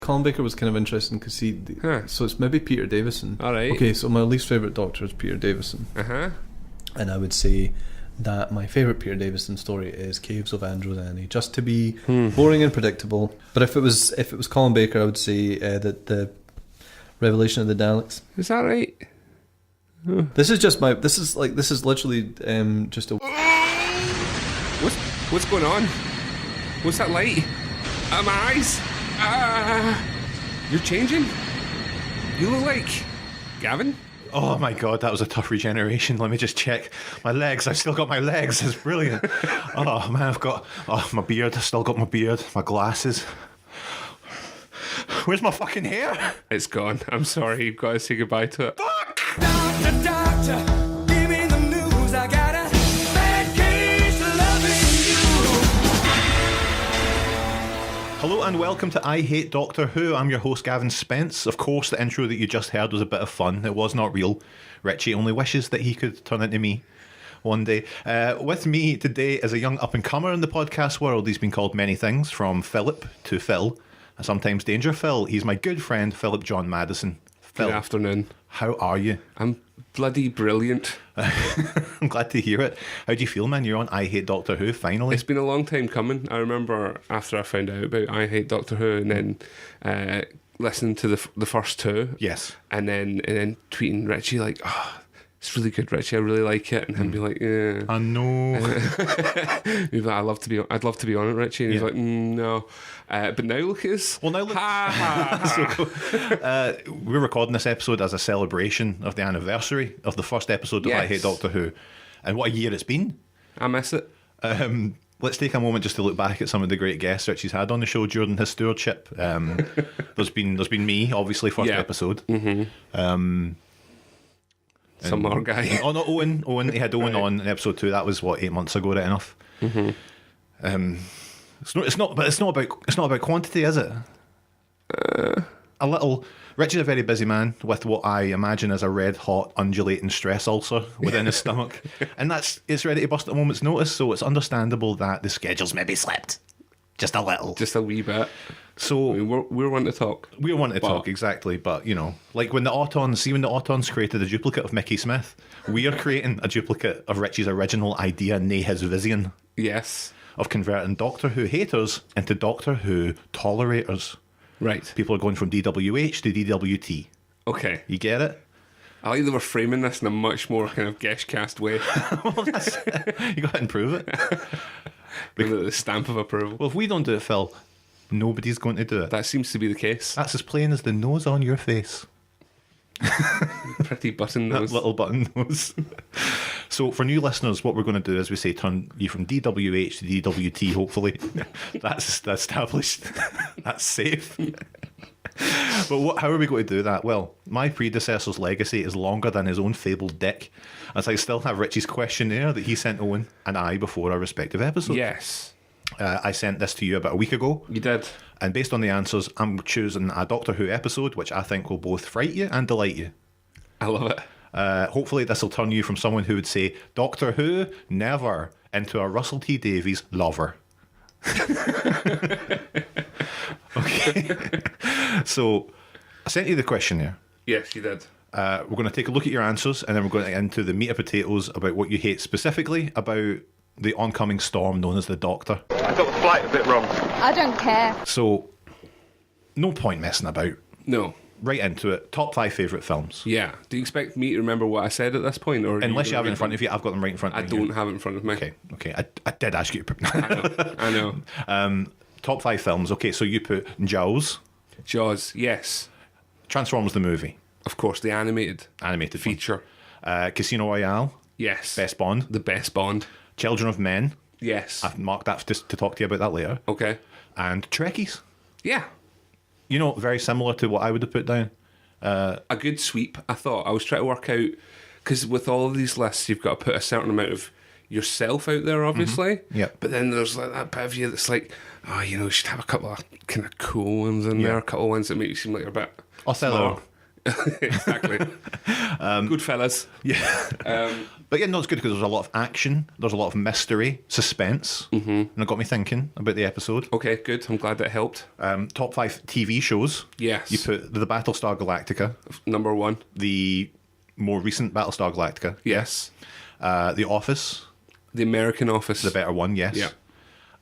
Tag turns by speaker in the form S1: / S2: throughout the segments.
S1: Colin Baker was kind of interesting because so it's maybe Peter Davison.
S2: All right.
S1: Okay, so my least favourite Doctor is Peter Davison.
S2: Uh-huh.
S1: And I would say that my favourite Peter Davison story is Caves of Androzani, just to be boring and predictable. But if it was Colin Baker, I would say that the Revelation of the Daleks.
S2: Is that right?
S1: This is literally just a.
S2: What's going on? What's that light? My eyes. You're changing. You look like Gavin.
S3: Oh my god, that was a tough regeneration. Let me just check my legs. I've still got my legs. It's brilliant. Oh man, I've got my beard. I've still got my beard. My glasses. Where's my fucking hair?
S2: It's gone. I'm sorry. You've got to say goodbye to it.
S3: Fuck!
S4: Doctor, doctor, give me the news. I got a bad case of loving you.
S3: Hello and welcome to I Hate Doctor Who. I'm your host Gavin Spence. Of course, the intro that you just heard was a bit of fun. It was not real. Richie only wishes that he could turn into me one day. With me today is a young up-and-comer in the podcast world. He's been called many things, from Phillip to Phill, and sometimes Danger Phil. He's my good friend, Phillip John Maddison. Phill,
S2: Good afternoon.
S3: how are you?
S2: I'm bloody brilliant.
S3: I'm glad to hear it. How do you feel, man? You're on I Hate Doctor Who, finally.
S2: It's been a long time coming. I remember after I found out about I Hate Doctor Who and then listening to the first two.
S3: Yes.
S2: And then tweeting Richie like, oh, it's really good, Richie. I really like it. And him be like, yeah.
S3: I know.
S2: He's like, I'd love to be on it, Richie. And he's like, no. But now look at us.
S3: Well, now look.
S2: Ha, ha, ha.
S3: So cool. We're recording this episode as a celebration of the anniversary of the first episode of I Hate Doctor Who. And what a year it's been.
S2: I miss it.
S3: Let's take a moment just to look back at some of the great guests Richie's had on the show during his stewardship. There's been me, obviously, first episode.
S2: Mm-hmm. Some more guy.
S3: Oh no, Owen. He had Owen on in episode 2. That was 8 months ago, right enough.
S2: Mm-hmm.
S3: It's not about quantity, is it? A little. Richie's a very busy man with what I imagine as a red hot undulating stress ulcer within his stomach, and it's ready to burst at a moment's notice. So it's understandable that the schedule's maybe slipped just a little,
S2: Just a wee bit.
S3: So
S2: I mean, we're wanting to talk.
S3: We're wanting to talk, exactly, but you know, like when the Autons created a duplicate of Mickey Smith, we are creating a duplicate of Richie's original idea, nay his vision.
S2: Yes.
S3: Of converting Doctor Who haters into Doctor Who tolerators.
S2: Right.
S3: People are going from DWH to DWT.
S2: Okay.
S3: You get it?
S2: I like that we're framing this in a much more kind of guest-cast way.
S3: Well, you got to improve it.
S2: Give it the stamp of approval.
S3: Well, if we don't do it, Phil, nobody's going to do it.
S2: That seems to be the case.
S3: That's as plain as the nose on your face.
S2: Pretty button nose.
S3: That little button nose. So for new listeners, what we're going to do is we say turn you from DWH to DWT, hopefully. That's established. That's safe. But how are we going to do that? Well, my predecessor's legacy is longer than his own fabled dick, as I still have Richie's questionnaire that he sent Owen and I before our respective episodes.
S2: Yes.
S3: I sent this to you about a week ago.
S2: You did.
S3: And based on the answers, I'm choosing a Doctor Who episode, which I think will both fright you and delight you.
S2: I love it.
S3: Hopefully this will turn you from someone who would say, Doctor Who, never, into a Russell T Davies lover. Okay. So, I sent you the questionnaire.
S2: Yes, you did.
S3: We're going to take a look at your answers, and then we're going to get into the meat and potatoes about what you hate, specifically about the oncoming storm known as the Doctor.
S2: I got the flight a bit wrong.
S5: I don't care.
S3: So, no point messing about.
S2: No.
S3: Right into it. Top 5 favourite films.
S2: Yeah. Do you expect me to remember what I said at this point? Or
S3: Unless you have it in front of you, I've got them right in front of me.
S2: I don't have it in front of me.
S3: Okay. I did ask you to put...
S2: I know.
S3: Top 5 films. Okay, so you put Jaws.
S2: Jaws, yes.
S3: Transformers the movie.
S2: Of course, the animated
S3: feature.
S2: feature.
S3: Casino Royale.
S2: Yes.
S3: Best Bond.
S2: The best Bond.
S3: Children of Men.
S2: Yes.
S3: I've marked that just to talk to you about that later.
S2: Okay.
S3: And Trekkies.
S2: Yeah.
S3: You know, very similar to what I would have put down.
S2: A good sweep, I thought. I was trying to work out, because with all of these lists, you've got to put a certain amount of yourself out there, obviously.
S3: Yep.
S2: But then there's like that bit of you that's like, oh, you know, you should have a couple of kind of cool ones in there, a couple of ones that make you seem like you're a bit
S3: Othello.
S2: smart. Exactly. Good fellas.
S3: Yeah. But yeah, no, it's good because there's a lot of action, there's a lot of mystery, suspense, and it got me thinking about the episode.
S2: Okay, good. I'm glad that helped.
S3: Top 5 TV shows.
S2: Yes.
S3: You put the Battlestar Galactica,
S2: Number 1.
S3: the more recent Battlestar Galactica,
S2: Yes.
S3: The Office,
S2: The American Office.
S3: the better one, yes.
S2: Yeah.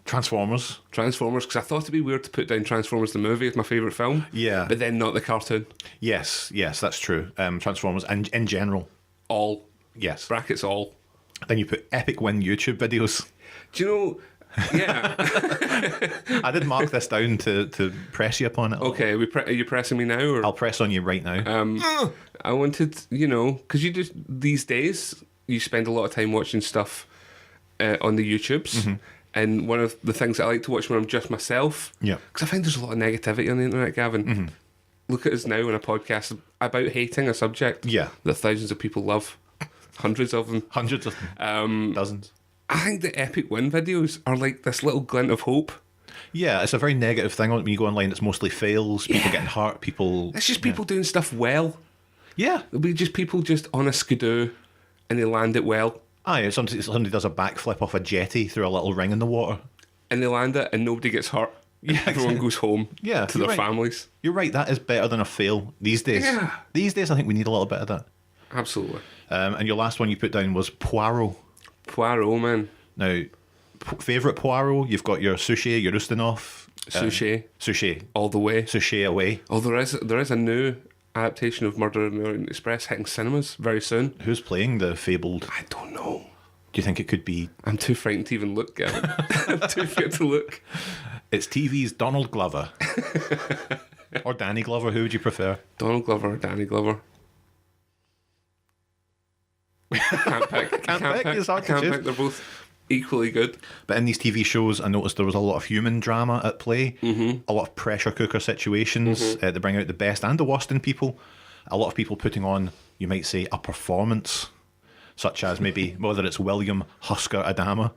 S3: Transformers.
S2: Transformers, because I thought it'd be weird to put down Transformers the movie as my favourite film.
S3: Yeah.
S2: But then not the cartoon.
S3: Yes, that's true. Transformers and in general.
S2: All.
S3: Yes.
S2: Brackets all.
S3: Then you put epic win YouTube videos.
S2: Do you know... Yeah.
S3: I did mark this down to press you upon it.
S2: Okay, are you pressing me now? Or?
S3: I'll press on you right now.
S2: I wanted, because you just, these days, you spend a lot of time watching stuff on the YouTubes.
S3: Mm-hmm.
S2: And one of the things I like to watch when I'm just myself,
S3: Yeah.
S2: because I find there's a lot of negativity on the internet, Gavin.
S3: Mm-hmm.
S2: Look at us now in a podcast about hating a subject
S3: Yeah.
S2: that thousands of people love. Hundreds of them.
S3: Hundreds of them. Dozens.
S2: I think the epic win videos are like this little glint of hope.
S3: Yeah, it's a very negative thing when you go online. It's mostly fails, people getting hurt, people...
S2: It's just people doing stuff well.
S3: Yeah.
S2: It'll be just people just on a skidoo and they land it well.
S3: Aye, somebody does a backflip off a jetty through a little ring in the water.
S2: And they land it and nobody gets hurt.
S3: Yeah,
S2: Everyone goes home
S3: Yeah,
S2: to
S3: you're
S2: their
S3: right.
S2: families.
S3: You're right, that is better than a fail these days.
S2: Yeah.
S3: These days, I think we need a little bit of that.
S2: Absolutely.
S3: And your last one you put down was Poirot.
S2: Poirot, man.
S3: Now, favourite Poirot, you've got your Sushi, your Ustinov.
S2: Sushi. All the way.
S3: Sushi away.
S2: Oh, there is a new adaptation of Murder on the Orient Express hitting cinemas very soon.
S3: Who's playing the fabled...
S2: I don't know.
S3: Do you think it could be...
S2: I'm too frightened to even look, Gavin. I'm too scared to look.
S3: It's TV's Donald Glover. Or Danny Glover, who would you prefer?
S2: Donald Glover or Danny Glover? Can't pick.
S3: Can't pick, it's hard to
S2: Can't
S3: choose.
S2: pick. They're both equally good.
S3: But in these TV shows, I noticed there was a lot of human drama at play, a lot of pressure cooker situations that bring out the best and the worst in people. A lot of people putting on, you might say, a performance, such as maybe whether it's William Husker Adama,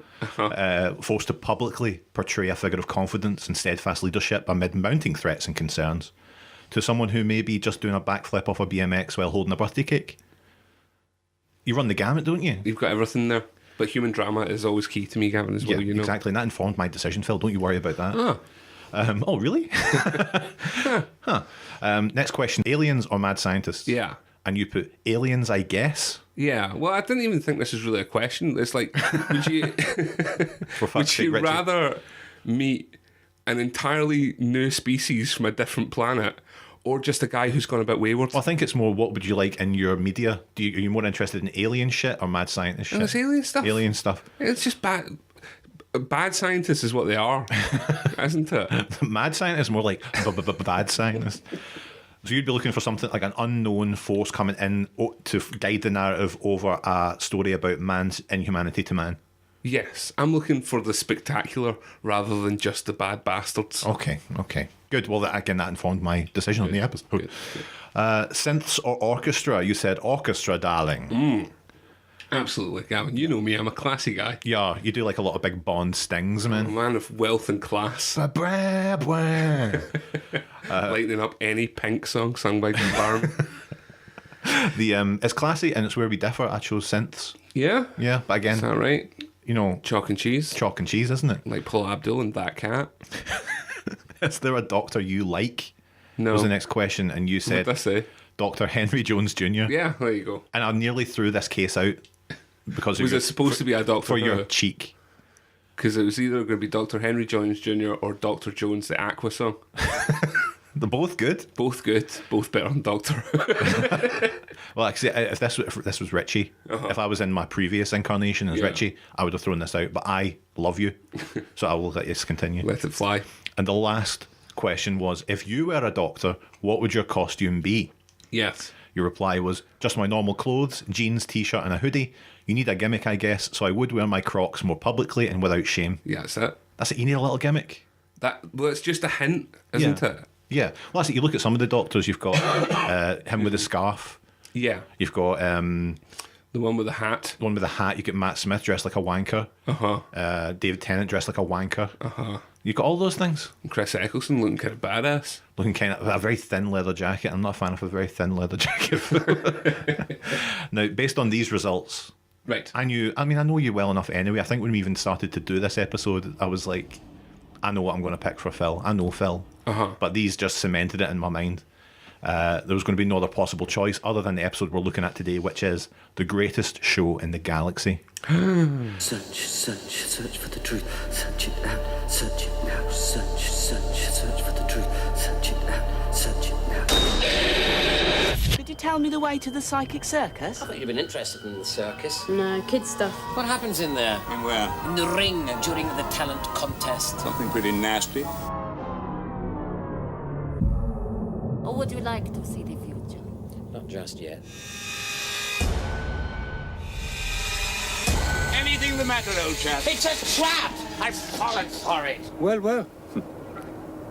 S3: forced to publicly portray a figure of confidence and steadfast leadership amid mounting threats and concerns, to someone who may be just doing a backflip off a BMX while holding a birthday cake. You run the gamut, don't you?
S2: You've got everything there. But human drama is always key to me, Gavin, as well, you know.
S3: Exactly. And that informed my decision, Phil. Don't you worry about that. Oh, really? Next question. Aliens or mad scientists?
S2: Yeah.
S3: And you put aliens, I guess.
S2: Yeah. Well, I didn't even think this is really a question. It's like, would you,
S3: For fuck's
S2: would
S3: sake,
S2: you
S3: Richie.
S2: rather meet an entirely new species from a different planet or just a guy who's gone a bit wayward?
S3: Well, I think it's more, what would you like in your media? Are you more interested in alien shit or mad scientist shit?
S2: And it's alien stuff.
S3: Alien stuff.
S2: It's just bad. Bad scientists is what they are, isn't it?
S3: Mad scientist is more like bad scientist. So you'd be looking for something like an unknown force coming in to guide the narrative over a story about man's inhumanity to man.
S2: Yes, I'm looking for the spectacular rather than just the bad bastards.
S3: Okay. Good. Well, that informed my decision on the episode.
S2: Good.
S3: Synths or orchestra? You said orchestra, darling.
S2: Absolutely, Gavin. You know me, I'm a classy guy.
S3: Yeah, you do like a lot of big Bond stings,
S2: A
S3: man.
S2: man of wealth and class. Lightening up any Pink song sung by Jim Barham.
S3: It's classy and it's where we differ. I chose synths.
S2: Yeah?
S3: Yeah, but again,
S2: Is that right?
S3: you know,
S2: Chalk and cheese?
S3: chalk and cheese, isn't it?
S2: Like Paul Abdul and That Cat?
S3: Is there a doctor you like?
S2: No.
S3: Was the next question, and you
S2: What
S3: said
S2: did I say?
S3: Dr. Henry Jones Jr.
S2: Yeah, there you go.
S3: And I nearly threw this case out because
S2: Was
S3: of
S2: it supposed to be a Doctor
S3: for
S2: Who?
S3: your cheek.
S2: Because it was either going to be Dr. Henry Jones Jr. or Dr. Jones the Aqua song.
S3: They're both good.
S2: Both good, both better than Doctor Who.
S3: Well, actually, if this was Richie, if I was in my previous incarnation as
S2: Yeah.
S3: Richie, I would have thrown this out. But I love you, so I will let you continue.
S2: Let it fly.
S3: And the last question was, if you were a doctor, what would your costume be?
S2: Yes.
S3: Your reply was, just my normal clothes, jeans, t-shirt and a hoodie. You need a gimmick, I guess, so I would wear my Crocs more publicly and without shame.
S2: Yeah, that's it.
S3: That's it, you need a little gimmick.
S2: Well, it's just a hint, isn't
S3: Yeah.
S2: it?
S3: Yeah. Well, that's it. You look at some of the doctors, you've got him with the scarf.
S2: Yeah.
S3: You've got
S2: The one with the hat.
S3: the one with the hat. You get Matt Smith dressed like a wanker. David Tennant dressed like a wanker. You got all those things.
S2: And Chris Eccleston looking kind of badass.
S3: Looking kind of a very thin leather jacket. I'm not a fan of a very thin leather jacket. Now, based on these results,
S2: Right.
S3: I know you well enough anyway. I think when we even started to do this episode, I was like, I know what I'm going to pick for Phill. I know Phill. But these just cemented it in my mind. There was going to be no other possible choice other than the episode we're looking at today, which is the greatest show in the galaxy.
S5: Search for the truth. Search it out. Search it now. Search for the truth. Search it out. Search it now.
S6: Could you tell me the way to the psychic circus?
S7: I thought you'd been interested in the circus.
S8: No, kid stuff.
S7: What happens in there?
S9: And where?
S7: In the ring during the talent contest.
S9: Something pretty nasty.
S8: Or would you like to see the future?
S7: Not just yet.
S9: Anything the matter, old chap?
S7: It's a trap! I've fallen for it.
S9: Well.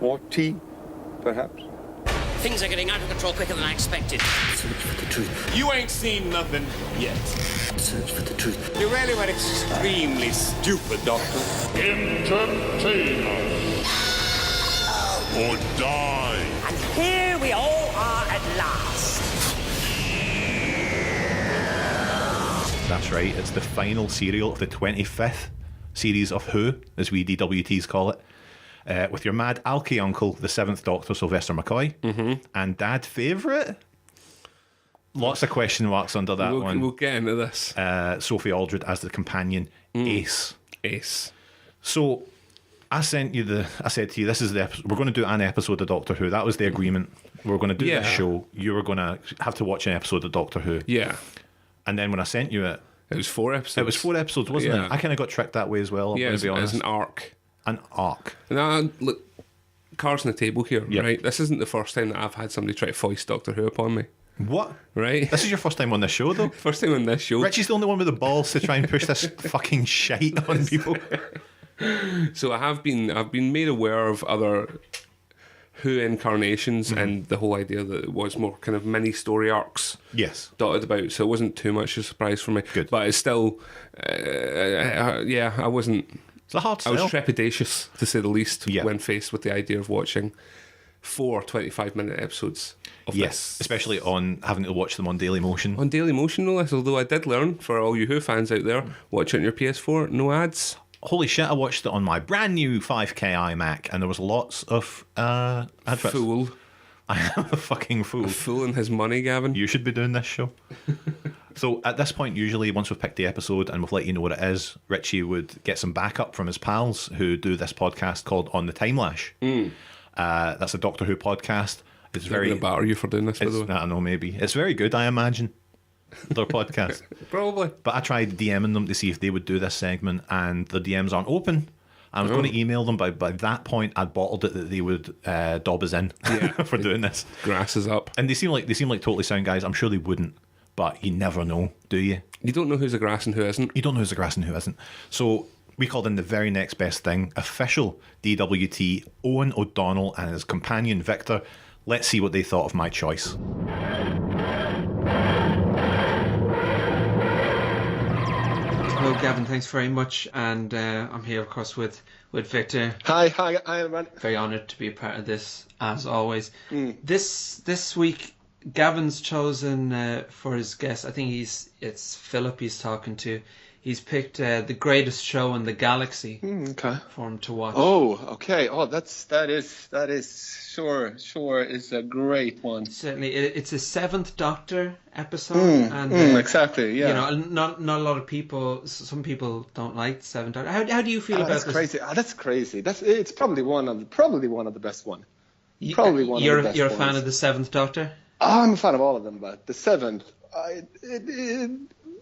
S9: More tea, perhaps?
S7: Things are getting out of control quicker than I expected.
S5: Search for the truth.
S9: You ain't seen nothing yet.
S5: Search for the truth.
S9: You really were extremely stupid, Doctor.
S10: Entertain us. Or die.
S7: And here we all are at last.
S3: That's right, it's the final serial of the 25th series of Who, as we DWTs call it. With your mad alky uncle, the 7th Doctor, Sylvester McCoy, and dad favourite? Lots of question marks under that one.
S2: We'll get into this.
S3: Sophie Aldred as the companion, Ace.
S2: Ace.
S3: So, I said to you, this is the episode. We're going to do an episode of Doctor Who. That was the agreement. We were going to do this show. You were going to have to watch an episode of Doctor Who.
S2: Yeah.
S3: And then when I sent you it,
S2: It was 4 episodes.
S3: it was 4 episodes, wasn't
S2: Yeah.
S3: it? I kind of got tricked that way as well,
S2: Yeah,
S3: to
S2: it's
S3: be honest.
S2: an arc.
S3: An arc.
S2: Now, look, cards on the table here,
S3: Yep.
S2: right? This isn't the first time that I've had somebody try to foist Doctor Who upon me,
S3: What?
S2: right?
S3: This is your first time on this show, though.
S2: First time on this show.
S3: Richie's the only one with the balls to try and push this fucking shite on people.
S2: So I've been made aware of other Who incarnations and the whole idea that it was more kind of mini story arcs
S3: Yes.
S2: dotted about, so it wasn't too much a surprise for me.
S3: Good.
S2: But it's still, I wasn't.
S3: It's a hard
S2: I
S3: sell.
S2: was trepidatious, to say the least,
S3: Yeah.
S2: when faced with the idea of watching 4 25-minute episodes of
S3: Yes,
S2: this.
S3: especially on having to watch them on Daily Motion.
S2: On Daily Motion, no less, although I did learn, for all you Who fans out there, watch it on your PS4, no ads.
S3: Holy shit, I watched it on my brand new 5K iMac and there was lots of adverts.
S2: Fool.
S3: I am a fucking fool.
S2: Fooling his money, Gavin.
S3: You should be doing this show. So at this point, usually once we've picked the episode and we've let you know what it is, Richie would get some backup from his pals who do this podcast called On the Time Lash. That's a Doctor Who podcast. It's
S2: Very
S3: very...
S2: going to batter you for doing this, by the way.
S3: I don't know, maybe. It's very good, I imagine, their podcast.
S2: Probably.
S3: But I tried DMing them to see if they would do this segment, and the DMs aren't open. I was going to email them, but by that point, I'd bottled it that they would dob us in for doing this.
S2: Grass is up.
S3: And they seem like totally sound guys. I'm sure they wouldn't, but you never know, do you?
S2: You don't know who's a grass and who isn't.
S3: You don't know who's a grass and who isn't. So we called in the very next best thing, official DWT, Owen O'Donnell and his companion Victor. Let's see what they thought of my choice.
S11: Hello, Gavin. Thanks very much. And I'm here, of course, with Victor.
S12: Hi, everyone.
S11: Very honoured to be a part of this, as always. This week, Gavin's chosen for his guest. I think it's Phillip he's talking to. He's picked the greatest show in the galaxy
S12: Okay.
S11: for him to watch.
S12: Oh, okay. Oh, that is sure is a great one.
S11: Certainly, it's a 7th Doctor episode, and
S12: Exactly. Yeah.
S11: you know, not a lot of people. Some people don't like 7th Doctor. How do you feel about
S12: that's
S11: this?
S12: crazy. That's crazy. It's probably one of the best one. Probably one
S11: You're
S12: of the best
S11: you're a
S12: ones.
S11: fan of the 7th Doctor?
S12: I'm a fan of all of them, but the 7th,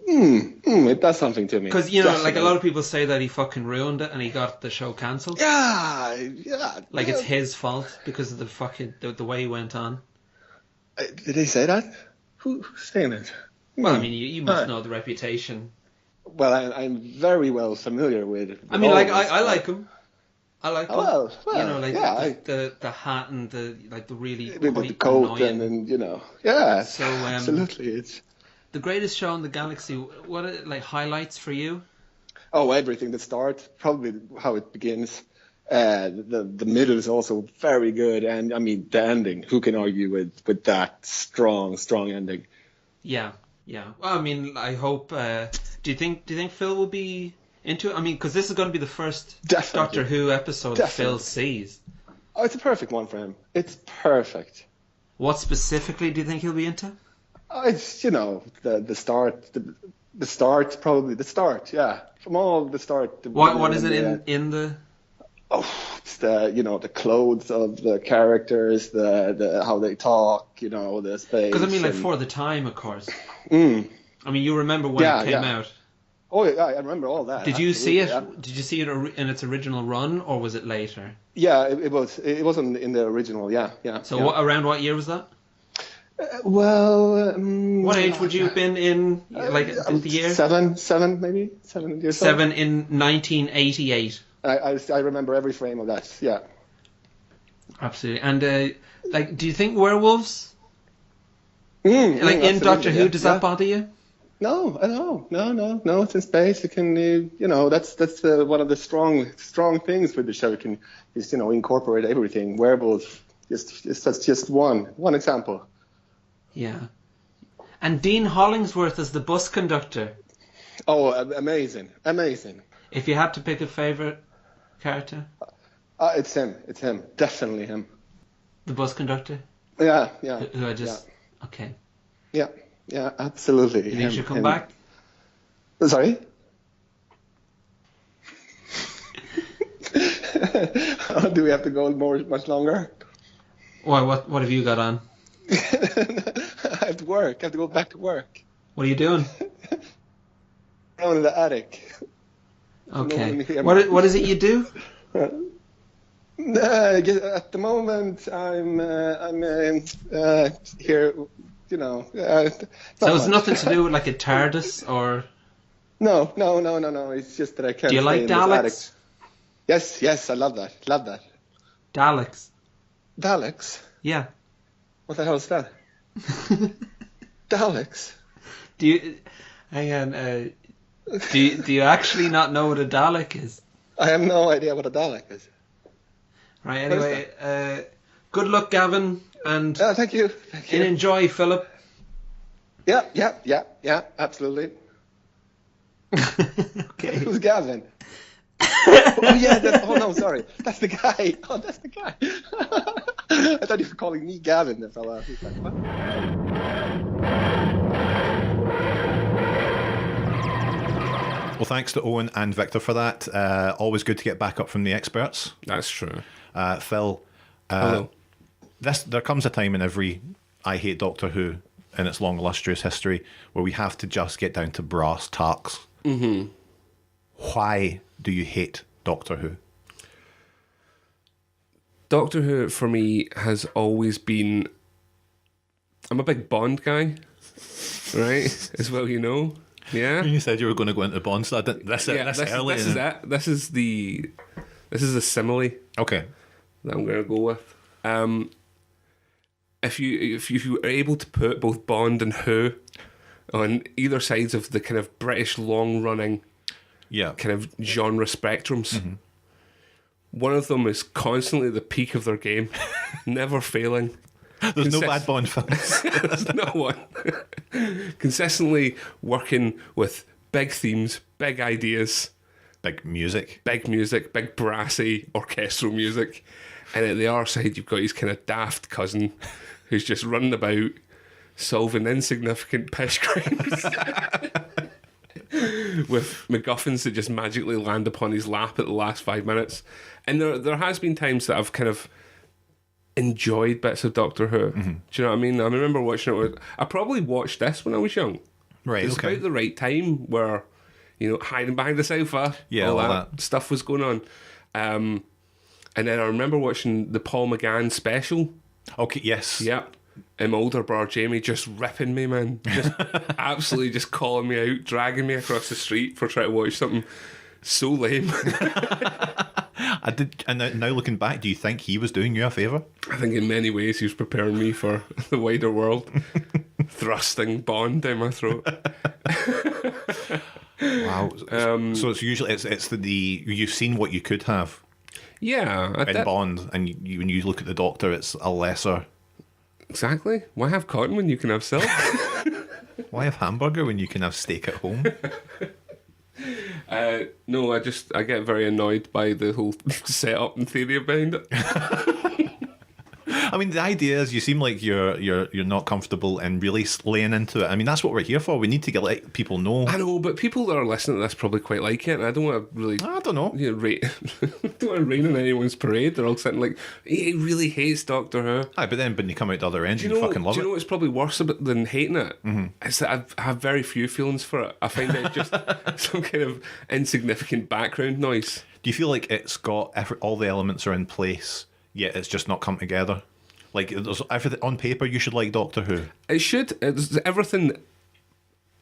S12: it does something to me.
S11: Because, you know, like a
S12: Definitely.
S11: lot of people say that he fucking ruined it and he got the show cancelled.
S12: Yeah.
S11: Like it's his fault because of the fucking the way he went on.
S12: Did they say that? Who's saying it?
S11: Well, I mean, you must know the reputation.
S12: Well, I'm very well familiar with.
S11: I mean,
S12: all
S11: like
S12: this,
S11: I like him. I like him.
S12: Well,
S11: you know, like
S12: yeah,
S11: the hat and the really
S12: with
S11: quite
S12: the coat
S11: annoying.
S12: and you know, yeah.
S11: So,
S12: absolutely, it's.
S11: The greatest show in the galaxy. What are, like highlights for you?
S12: Oh, everything that starts, probably how it begins. The middle is also very good, and I mean the ending. Who can argue with that strong ending?
S11: Yeah. Well, I mean, I hope. Do you think Phil will be into it? I mean, because this is going to be the first Doctor Who episode that Phil sees.
S12: Oh, it's a perfect one for him. It's perfect.
S11: What specifically do you think he'll be into?
S12: It's the start. The start, probably the start. Yeah, from all the start.
S11: What is it in the?
S12: Oh, it's the clothes of the characters, the how they talk, the space.
S11: Because I mean, like for the time, of course.
S12: I
S11: mean, you remember when it came out.
S12: Oh yeah, I remember all that.
S11: Did you see it? Yeah. Did you see it in its original run, or was it later?
S12: Yeah, it was. It wasn't in the original. Yeah.
S11: So around what year was that?
S12: What
S11: age would you have been in? The year?
S12: 7 maybe 7 years.
S11: 7 in 1988.
S12: I remember every frame of that. Yeah.
S11: Absolutely. And do you think werewolves? In Doctor Who, does that bother you?
S12: No, no. It's in space. You can, that's one of the strong things with the show. You can just, incorporate everything. Werewolves, that's just one example.
S11: Yeah. And Dean Hollingsworth as the bus conductor.
S12: Oh, amazing.
S11: If you had to pick a favourite character?
S12: It's him. Definitely him.
S11: The bus conductor?
S12: Yeah.
S11: Who I just... Yeah. Okay.
S12: Yeah, absolutely.
S11: You think she'll come back?
S12: Sorry? Do we have to go much longer?
S11: Why? What have you got on?
S12: I have to work. I have to go back to work.
S11: What are you doing?
S12: Down in the attic.
S11: Okay. What is it you do?
S12: At the moment, I'm here.
S11: So it's nothing to do with like a TARDIS or.
S12: No. It's just that I can't.
S11: Do you
S12: stay
S11: like
S12: in this
S11: Daleks?
S12: attic. Yes, I love that.
S11: Daleks.
S12: Daleks?
S11: Yeah.
S12: What the hell is that? Daleks?
S11: Do you... Hang on. Do you actually not know what a Dalek is?
S12: I have no idea what a Dalek is.
S11: Right, anyway. Good luck, Gavin. And
S12: thank you.
S11: And enjoy, Philip.
S12: Yeah, absolutely.
S11: Okay.
S12: Who's Gavin? Oh yeah, no, sorry. That's the guy. Oh, that's the guy. I thought you were calling me Gavin, the fella. He's like, what?
S3: Well, thanks to Owen and Victor for that. Always good to get back up from the experts.
S2: That's true.
S3: Phil,
S2: hello.
S3: There comes a time in every I Hate Doctor Who in its long, illustrious history where we have to just get down to brass tacks.
S2: Mm-hmm.
S3: Why do you hate Doctor Who?
S2: Doctor Who, for me, has always been... I'm a big Bond guy, right? As well, you know. Yeah?
S3: You said you were going to go into Bond, so this is it.
S2: This is the simile.
S3: Okay.
S2: That I'm going to go with. If you are able to put both Bond and Who on either sides of the kind of British long-running kind of genre spectrums,
S3: mm-hmm.
S2: one of them is constantly at the peak of their game, never failing.
S3: There's no bad Bond films.
S2: There's no one. Consistently working with big themes, big ideas.
S3: Big music,
S2: big brassy orchestral music. And at the other side, you've got his kind of daft cousin who's just running about solving insignificant pish crimes with MacGuffins that just magically land upon his lap at the last 5 minutes. And there has been times that I've kind of enjoyed bits of Doctor Who.
S3: Mm-hmm.
S2: Do you know what I mean? I remember watching it. I probably watched this when I was young.
S3: Right,
S2: It's about the right time where, hiding behind the sofa, all that stuff was going on. And then I remember watching the Paul McGann special.
S3: Okay, yes.
S2: Yep. And my older brother Jamie just ripping me, man. Just absolutely just calling me out, dragging me across the street for trying to watch something so lame.
S3: And now looking back, do you think he was doing you a favour?
S2: I think in many ways he was preparing me for the wider world. Thrusting Bond down my throat.
S3: Wow. So it's usually it's the you've seen what you could have.
S2: Yeah.
S3: in Bond, and when you look at the Doctor, it's a lesser.
S2: Exactly. Why have cotton when you can have silk?
S3: Why have hamburger when you can have steak at home?
S2: No, I get very annoyed by the whole setup and theory behind it.
S3: I mean, the idea is you seem like you're not comfortable and really laying into it. I mean, that's what we're here for. We need to let people know.
S2: I know, but people that are listening to this probably quite like it, and I don't want to really.
S3: I don't know.
S2: Don't want to rain on anyone's parade. They're all sitting like, he really hates Doctor Who.
S3: Aye, but then when you come out the other end, you fucking love it.
S2: Do you know what's probably worse than hating it? It's that I have very few feelings for it. I find it just some kind of insignificant background noise.
S3: Do you feel like it's got all the elements are in place, yet it's just not come together? Like, there's everything on paper, you should like Doctor Who.
S2: It should. Everything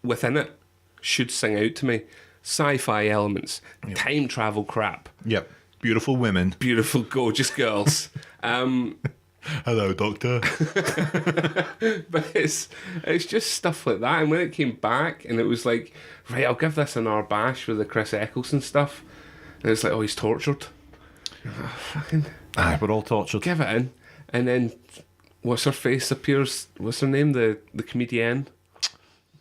S2: within it should sing out to me. Sci-fi elements, time travel crap.
S3: Yep. Beautiful women.
S2: Beautiful, gorgeous girls.
S3: Hello, Doctor.
S2: But it's just stuff like that. And when it came back, and it was like, right, I'll give this another bash with the Chris Eccleston stuff. And it's like, oh, he's tortured. Oh, fucking.
S3: Aye, we're all tortured.
S2: Give it in. And then, what's her face appears? What's her name? The comedian?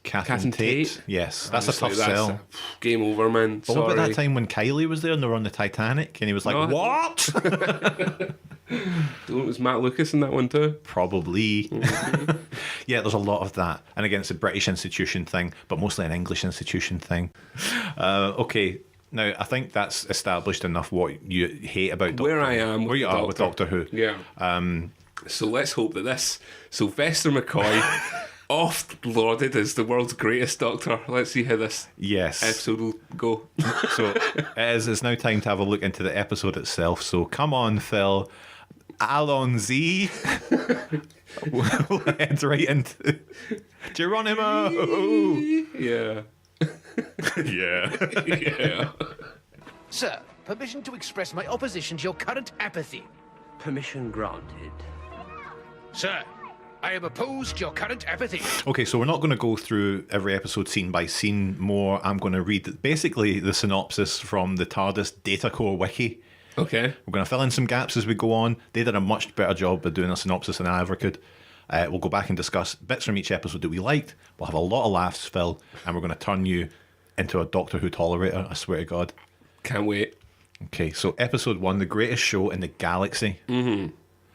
S3: Catherine Tate. Yes, that's a tough sell.
S2: Game over, man.
S3: But what about that time when Kylie was there and they were on the Titanic and he was like, what?
S2: It was Matt Lucas in that one too.
S3: Probably. Yeah, there's a lot of that. And again, it's a British institution thing, but mostly an English institution thing. Okay. Now, I think that's established enough what you hate about Doctor Who.
S2: Where I am
S3: Where you are with Doctor Who.
S2: Yeah. So let's hope that this Sylvester McCoy, oft lauded as the world's greatest Doctor. Let's see how this episode will go.
S3: So it's now time to have a look into the episode itself. So come on, Phill. Allons-y. We'll head right into Geronimo.
S2: Yeah. Yeah.
S13: Sir, permission to express my opposition to your current apathy.
S5: Permission granted.
S13: Sir, I am opposed to your current apathy.
S3: Okay, so we're not going to go through every episode scene by scene more. I'm going to read basically the synopsis from the TARDIS Data Core wiki.
S2: Okay.
S3: We're going to fill in some gaps as we go on. They did a much better job of doing a synopsis than I ever could. We'll go back and discuss bits from each episode that we liked. We'll have a lot of laughs, Phill, and we're going to turn you into a Doctor Who tolerator, I swear to God.
S2: Can't wait.
S3: Okay, so episode 1, the greatest show in the galaxy. Mm-hmm.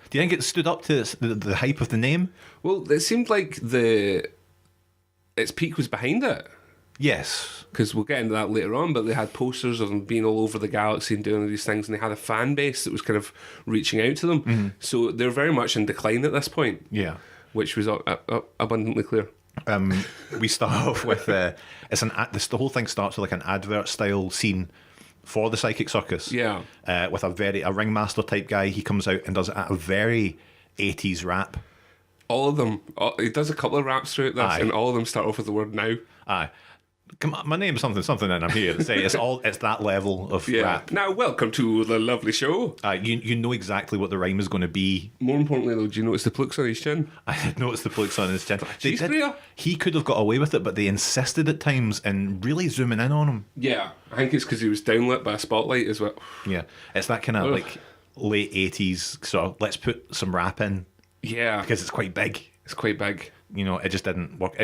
S3: Do you think it stood up to the hype of the name?
S2: Well, it seemed like its peak was behind it.
S3: Yes.
S2: Because we'll get into that later on, but they had posters of them being all over the galaxy and doing these things, and they had a fan base that was kind of reaching out to them. Mm-hmm. So they're very much in decline at this point.
S3: Yeah.
S2: Which was abundantly clear.
S3: We start off with the whole thing starts with like an advert style scene for the Psychic Circus.
S2: Yeah.
S3: With a ringmaster type guy. He comes out and does a very 80s rap.
S2: All of them. He does a couple of raps throughout this, and all of them start off with the word now.
S3: Aye. Come on, my name's something, and I'm here to say it's that level of rap.
S2: Now, welcome to the lovely show.
S3: You know exactly what the rhyme is going to be.
S2: More importantly, though, do you notice the plooks on his chin?
S3: I did notice the plooks on his chin.
S2: Shakespeare?
S3: He could have got away with it, but they insisted at times in really zooming in on him.
S2: Yeah, I think it's because he was downlit by a spotlight as well.
S3: Yeah, it's that kind of like late 80s sort of, let's put some rap in.
S2: Yeah.
S3: Because it's quite big.
S2: It's quite big.
S3: You know, it just didn't work. It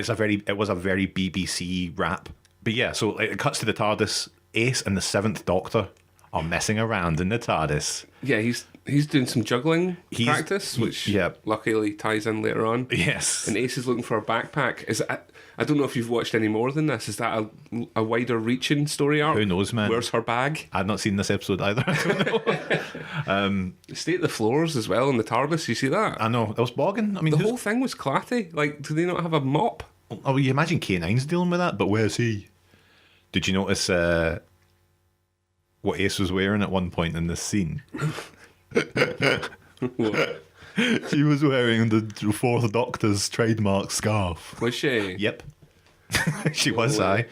S3: was a very BBC rap. But yeah, so it cuts to the TARDIS. Ace and the 7th Doctor are messing around in the TARDIS.
S2: Yeah, he's doing some juggling practice, which luckily ties in later on.
S3: Yes.
S2: And Ace is looking for a backpack. I don't know if you've watched any more than this. Is that a wider reaching story arc?
S3: Who knows, man?
S2: Where's her bag?
S3: I've not seen this episode either. I don't know.
S2: The state of the floors as well in the TARDIS. You see that?
S3: I know. It was bogging. I mean,
S2: the whole thing was clatty. Like, do they not have a mop?
S3: Oh, you imagine K9's dealing with that, but where's he? Did you notice what Ace was wearing at one point in this scene?
S2: What?
S3: She was wearing the 4th Doctor's trademark scarf.
S2: Was she?
S3: Yep. She was, aye.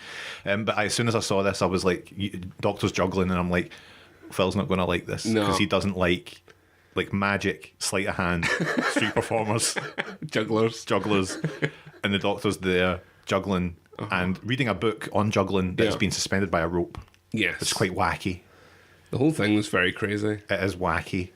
S3: But as soon as I saw this, I was like, Doctor's juggling, and I'm like, Phil's not going to like this. Because he doesn't like magic, sleight of hand, street performers. Jugglers. And the Doctor's there juggling and reading a book on juggling that's been suspended by a rope.
S2: Yes.
S3: It's quite wacky.
S2: The whole thing was very crazy.
S3: It is wacky.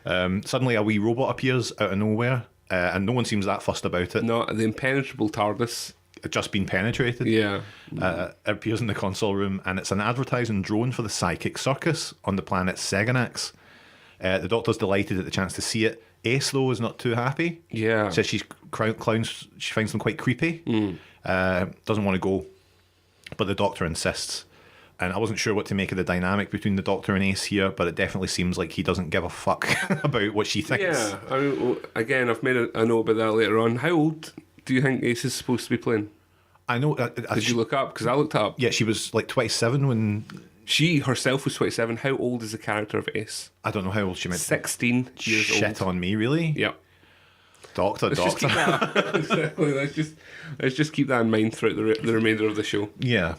S3: Suddenly a wee robot appears out of nowhere, and no one seems that fussed about it.
S2: No, the impenetrable TARDIS.
S3: Just been penetrated.
S2: Yeah.
S3: It appears in the console room, and it's an advertising drone for the Psychic Circus on the planet Seganax. The Doctor's delighted at the chance to see it. Ace, though, is not too happy.
S2: Yeah.
S3: Says clowns, she finds them quite creepy. Doesn't want to go. But the Doctor insists. And I wasn't sure what to make of the dynamic between the Doctor and Ace here, but it definitely seems like he doesn't give a fuck about what she thinks.
S2: Yeah. I mean, again, I've made a note about that later on. How old do you think Ace is supposed to be playing?
S3: I know.
S2: Did you look up? Because I looked up.
S3: Yeah, she was like 27 when...
S2: She herself was 27. How old is the character of Ace?
S3: I don't know how old she meant.
S2: 16 years old.
S3: Shit on me, really?
S2: Yep.
S3: Doctor.
S2: Exactly. Let's just keep that in mind throughout the remainder of the show.
S3: Yeah.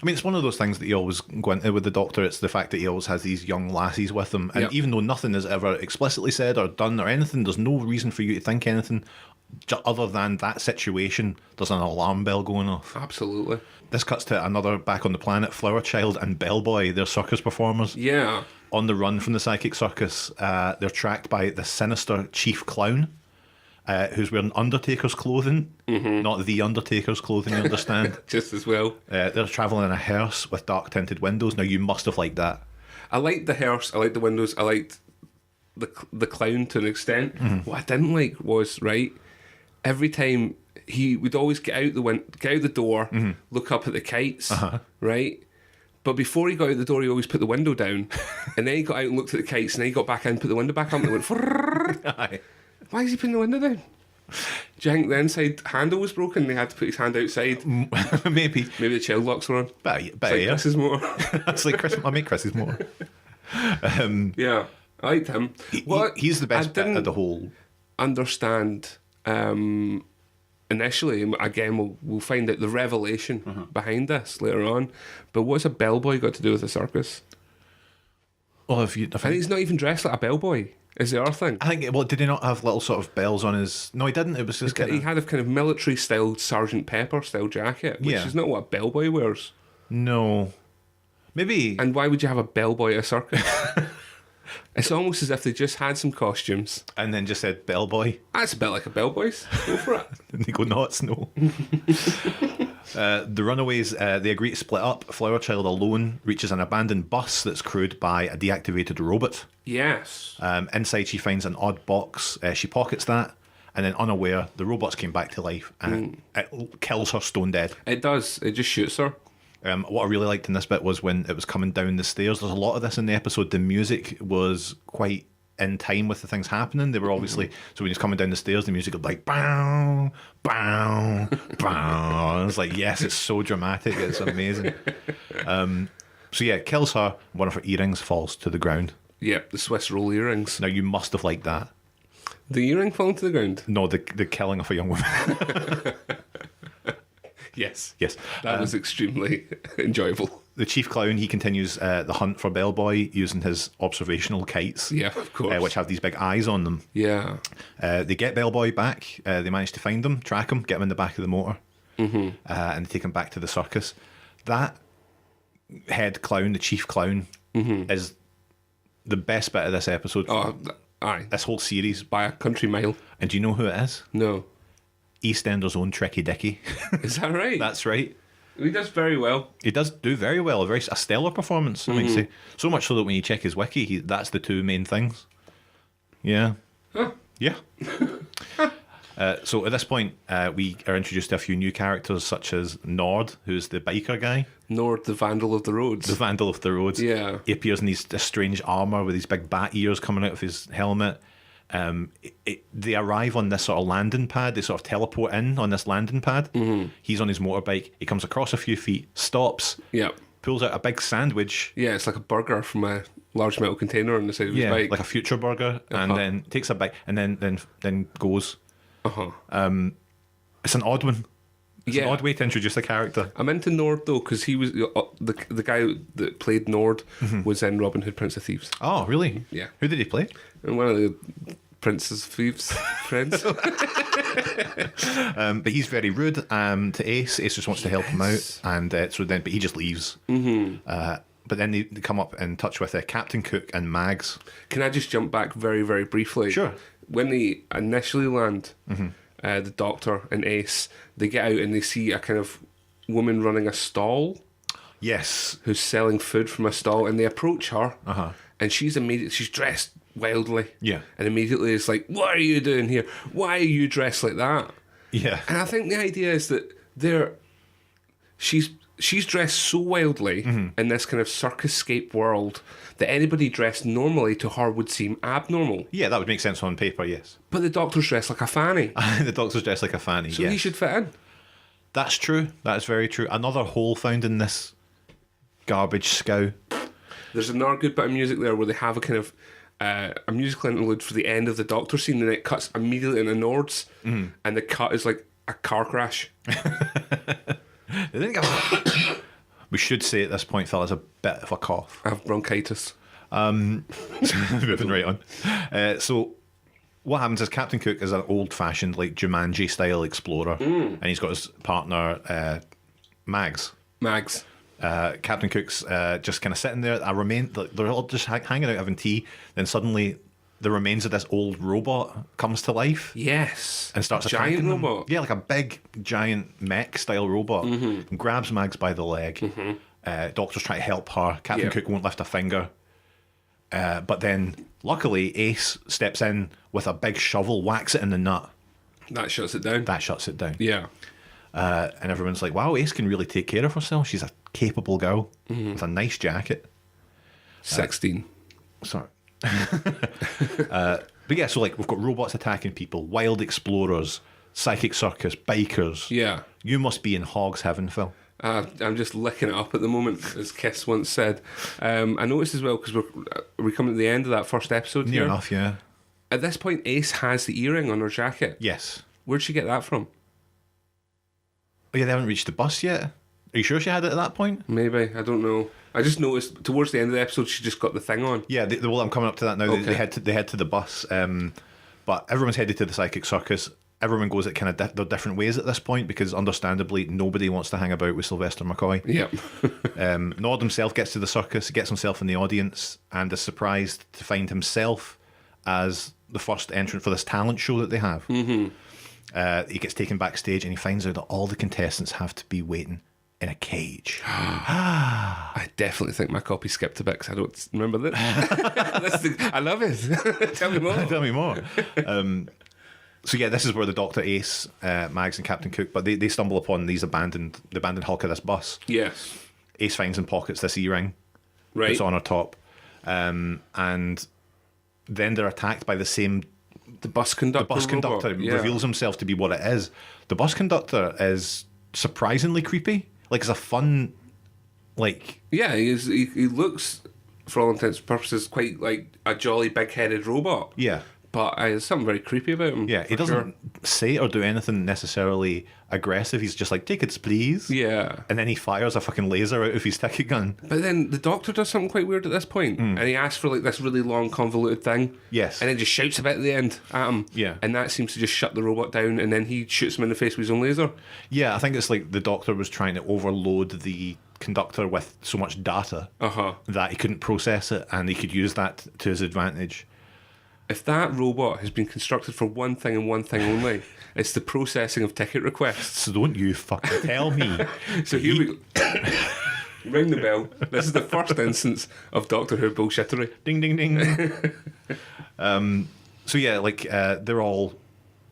S3: I mean, it's one of those things that you always go into with the Doctor. It's the fact that he always has these young lassies with him. And even though nothing is ever explicitly said or done or anything, there's no reason for you to think anything other than that situation. There's an alarm bell going off.
S2: Absolutely.
S3: This cuts to another back on the planet. Flower Child and Bellboy, they're circus performers.
S2: Yeah.
S3: On the run from the Psychic Circus, they're tracked by the sinister Chief Clown, who's wearing Undertaker's clothing, not the Undertaker's clothing, you understand?
S2: Just as well.
S3: They're travelling in a hearse with dark tinted windows. Now, you must have liked that.
S2: I liked the hearse, I liked the windows, I liked the clown to an extent. What I didn't like was, right, every time he would always get out the door, look up at the kites, right? But before he got out the door, he always put the window down. And then he got out and looked at the kites, and then he got back in, put the window back up, and it went...
S3: Aye.
S2: Why is he putting the window down? Do you think the inside handle was broken and he had to put his hand outside?
S3: Maybe.
S2: Maybe the child locks were on.
S3: But
S2: like
S3: yeah.
S2: Chris's motor.
S3: That's like Chris, I make Chris's motor.
S2: Yeah, I liked him.
S3: He's the best bit of the whole...
S2: understand... initially, again, we'll find out the revelation behind this later on. But what's a bellboy got to do with the circus?
S3: Well,
S2: and he's not even dressed like a bellboy. Is the other thing?
S3: I think. Well, did he not have little sort of bells on his? No, he didn't. It was just
S2: he had a kind of military style Sergeant Pepper style jacket, which is not what a bellboy wears.
S3: No, maybe.
S2: And why would you have a bellboy at a circus? It's almost as if they just had some costumes
S3: and then just said bellboy.
S2: That's a bit like a bellboy's. Go for it.
S3: And they go nuts. No. The runaways, they agree to split up. Flower Child alone reaches an abandoned bus that's crewed by a deactivated robot.
S2: Yes.
S3: Inside she finds an odd box. She pockets that, and then unaware, the robots came back to life, and it kills her stone dead.
S2: It does. It just shoots her.
S3: What I really liked in this bit was when it was coming down the stairs. There's a lot of this in the episode. The music was quite in time with the things happening. They were obviously... So when he's coming down the stairs, the music would like... Bow, bow, bow. And it's like, yes, it's so dramatic. It's amazing. So yeah, it kills her. One of her earrings falls to the ground.
S2: Yep, the Swiss roll earrings.
S3: Now, you must have liked that.
S2: The earring falling to the ground?
S3: No, the killing of a young woman.
S2: Yes.
S3: Yes.
S2: That was extremely enjoyable.
S3: The Chief Clown, he continues the hunt for Bellboy using his observational kites.
S2: Yeah, of course.
S3: Which have these big eyes on them.
S2: Yeah.
S3: They get Bellboy back. They manage to find him, track him, get him in the back of the motor. And they take him back to the circus. That head clown, the Chief Clown, is the best bit of this episode.
S2: Oh, aye.
S3: This whole series.
S2: By a country mile.
S3: And do you know who it is?
S2: No.
S3: EastEnders' own Tricky Dicky.
S2: Is that right?
S3: That's right.
S2: He does very well.
S3: He does do very well. A stellar performance, I might say. So much so that when you check his wiki, that's the two main things. Yeah.
S2: Huh.
S3: Yeah. So at this point, we are introduced to a few new characters, such as Nord, who's the biker guy.
S2: Nord, the Vandal of the Roads.
S3: The Vandal of the Roads.
S2: Yeah.
S3: He appears in this strange armour with these big bat ears coming out of his helmet. They arrive on this sort of landing pad. They sort of teleport in on this landing pad. He's on his motorbike. He comes across a few feet, stops, pulls out a big sandwich.
S2: Yeah, it's like a burger from a large metal container on the side of his bike.
S3: Like a future burger, and then takes a bite, and then goes. It's an odd one. It's an odd way to introduce a character.
S2: I'm into Nord though, because he was the guy that played Nord was in Robin Hood, Prince of Thieves.
S3: Oh, really?
S2: Yeah.
S3: Who did he play?
S2: And one of the Prince of Thieves friends.
S3: But he's very rude to Ace. Ace just wants to help him out, and but he just leaves. But then they come up in touch with Captain Cook and Mags.
S2: Can I just jump back very, very briefly?
S3: Sure.
S2: When they initially land, the Doctor and Ace, they get out and they see a kind of woman running a stall.
S3: Yes.
S2: Who's selling food from a stall, and they approach her,
S3: Uh-huh.
S2: and she's dressed wildly.
S3: Yeah.
S2: And immediately it's like, what are you doing here? Why are you dressed like that?
S3: Yeah.
S2: And I think the idea is that she's dressed so wildly in this kind of circus-scape world that anybody dressed normally to her would seem abnormal.
S3: Yeah, that would make sense on paper, yes.
S2: But the Doctor's dressed like a fanny.
S3: The Doctor's dressed like a fanny,
S2: So
S3: yes.
S2: he should fit in.
S3: That's true. That is very true. Another hole found in this garbage scow.
S2: There's another good bit of music there where they have a kind of a musical interlude for the end of the Doctor scene, and it cuts immediately into Nords, and the cut is like a car crash.
S3: They didn't get We should say at this point, Phil has a bit of a cough.
S2: I have bronchitis.
S3: Moving right on. So what happens is Captain Cook is an old-fashioned, like Jumanji-style explorer, and he's got his partner Mags. Captain Cook's just kind of sitting there. They're all just hanging out having tea. Then suddenly, the remains of this old robot comes to life.
S2: Yes,
S3: and starts
S2: a giant
S3: attacking them.
S2: robot.
S3: Yeah, like a big giant mech-style robot. And grabs Mags by the leg. Doctor's trying to help her. Captain Cook won't lift a finger. But then, luckily, Ace steps in with a big shovel, whacks it in the nut.
S2: That shuts it down. Yeah.
S3: And everyone's like, wow, Ace can really take care of herself. She's a capable girl with a nice jacket.
S2: 16.
S3: Sorry. But yeah, so like we've got robots attacking people, wild explorers, psychic circus, bikers.
S2: Yeah.
S3: You must be in hog's heaven, Phil.
S2: I'm just licking it up at the moment, as Kiss once said. I noticed as well, because we're coming to the end of that first episode
S3: Near
S2: here.
S3: enough, yeah.
S2: At this point, Ace has the earring on her jacket.
S3: Yes.
S2: Where'd she get that from?
S3: Oh yeah, they haven't reached the bus yet. Are you sure she had it at that point?
S2: Maybe, I don't know. I just noticed towards the end of the episode she just got the thing on.
S3: Yeah, well, I'm coming up to that now.
S2: Okay.
S3: They head to the bus, but everyone's headed to the psychic circus. Everyone goes at kind of their different ways at this point because, understandably, nobody wants to hang about with Sylvester McCoy.
S2: Yeah.
S3: Nod himself gets to the circus, gets himself in the audience, and is surprised to find himself as the first entrant for this talent show that they have. He gets taken backstage and he finds out that all the contestants have to be waiting in a cage.
S2: I definitely think my copy skipped a bit because I don't remember that. I love it. Tell me more.
S3: Tell me more. So yeah, this is where the Doctor, Ace, Mags, and Captain Cook, but they stumble upon the abandoned hulk of this bus.
S2: Yes.
S3: Ace finds and pockets this earring.
S2: Right.
S3: It's on her top, and then they're attacked by the same.
S2: The bus conductor.
S3: The bus conductor reveals himself to be what it is. The bus conductor is surprisingly creepy. Like, it's a fun, like...
S2: Yeah, he looks, for all intents and purposes, quite like a jolly big-headed robot.
S3: Yeah.
S2: But there's something very creepy about him.
S3: Yeah, he doesn't say or do anything necessarily aggressive. He's just like, tickets, please.
S2: Yeah.
S3: And then he fires a fucking laser out of his ticket gun.
S2: But then the Doctor does something quite weird at this point, and he asks for like this really long, convoluted thing.
S3: Yes.
S2: And then just shouts a bit at the end at him.
S3: Yeah.
S2: And that seems to just shut the robot down, and then he shoots him in the face with his own laser.
S3: Yeah, I think it's like the Doctor was trying to overload the conductor with so much data that he couldn't process it, and he could use that to his advantage.
S2: If that robot has been constructed for one thing and one thing only, it's the processing of ticket requests.
S3: So don't you fucking tell me.
S2: So here we go. Ring the bell. This is the first instance of Doctor Who bullshittery.
S3: Ding, ding, ding. So yeah, like they're all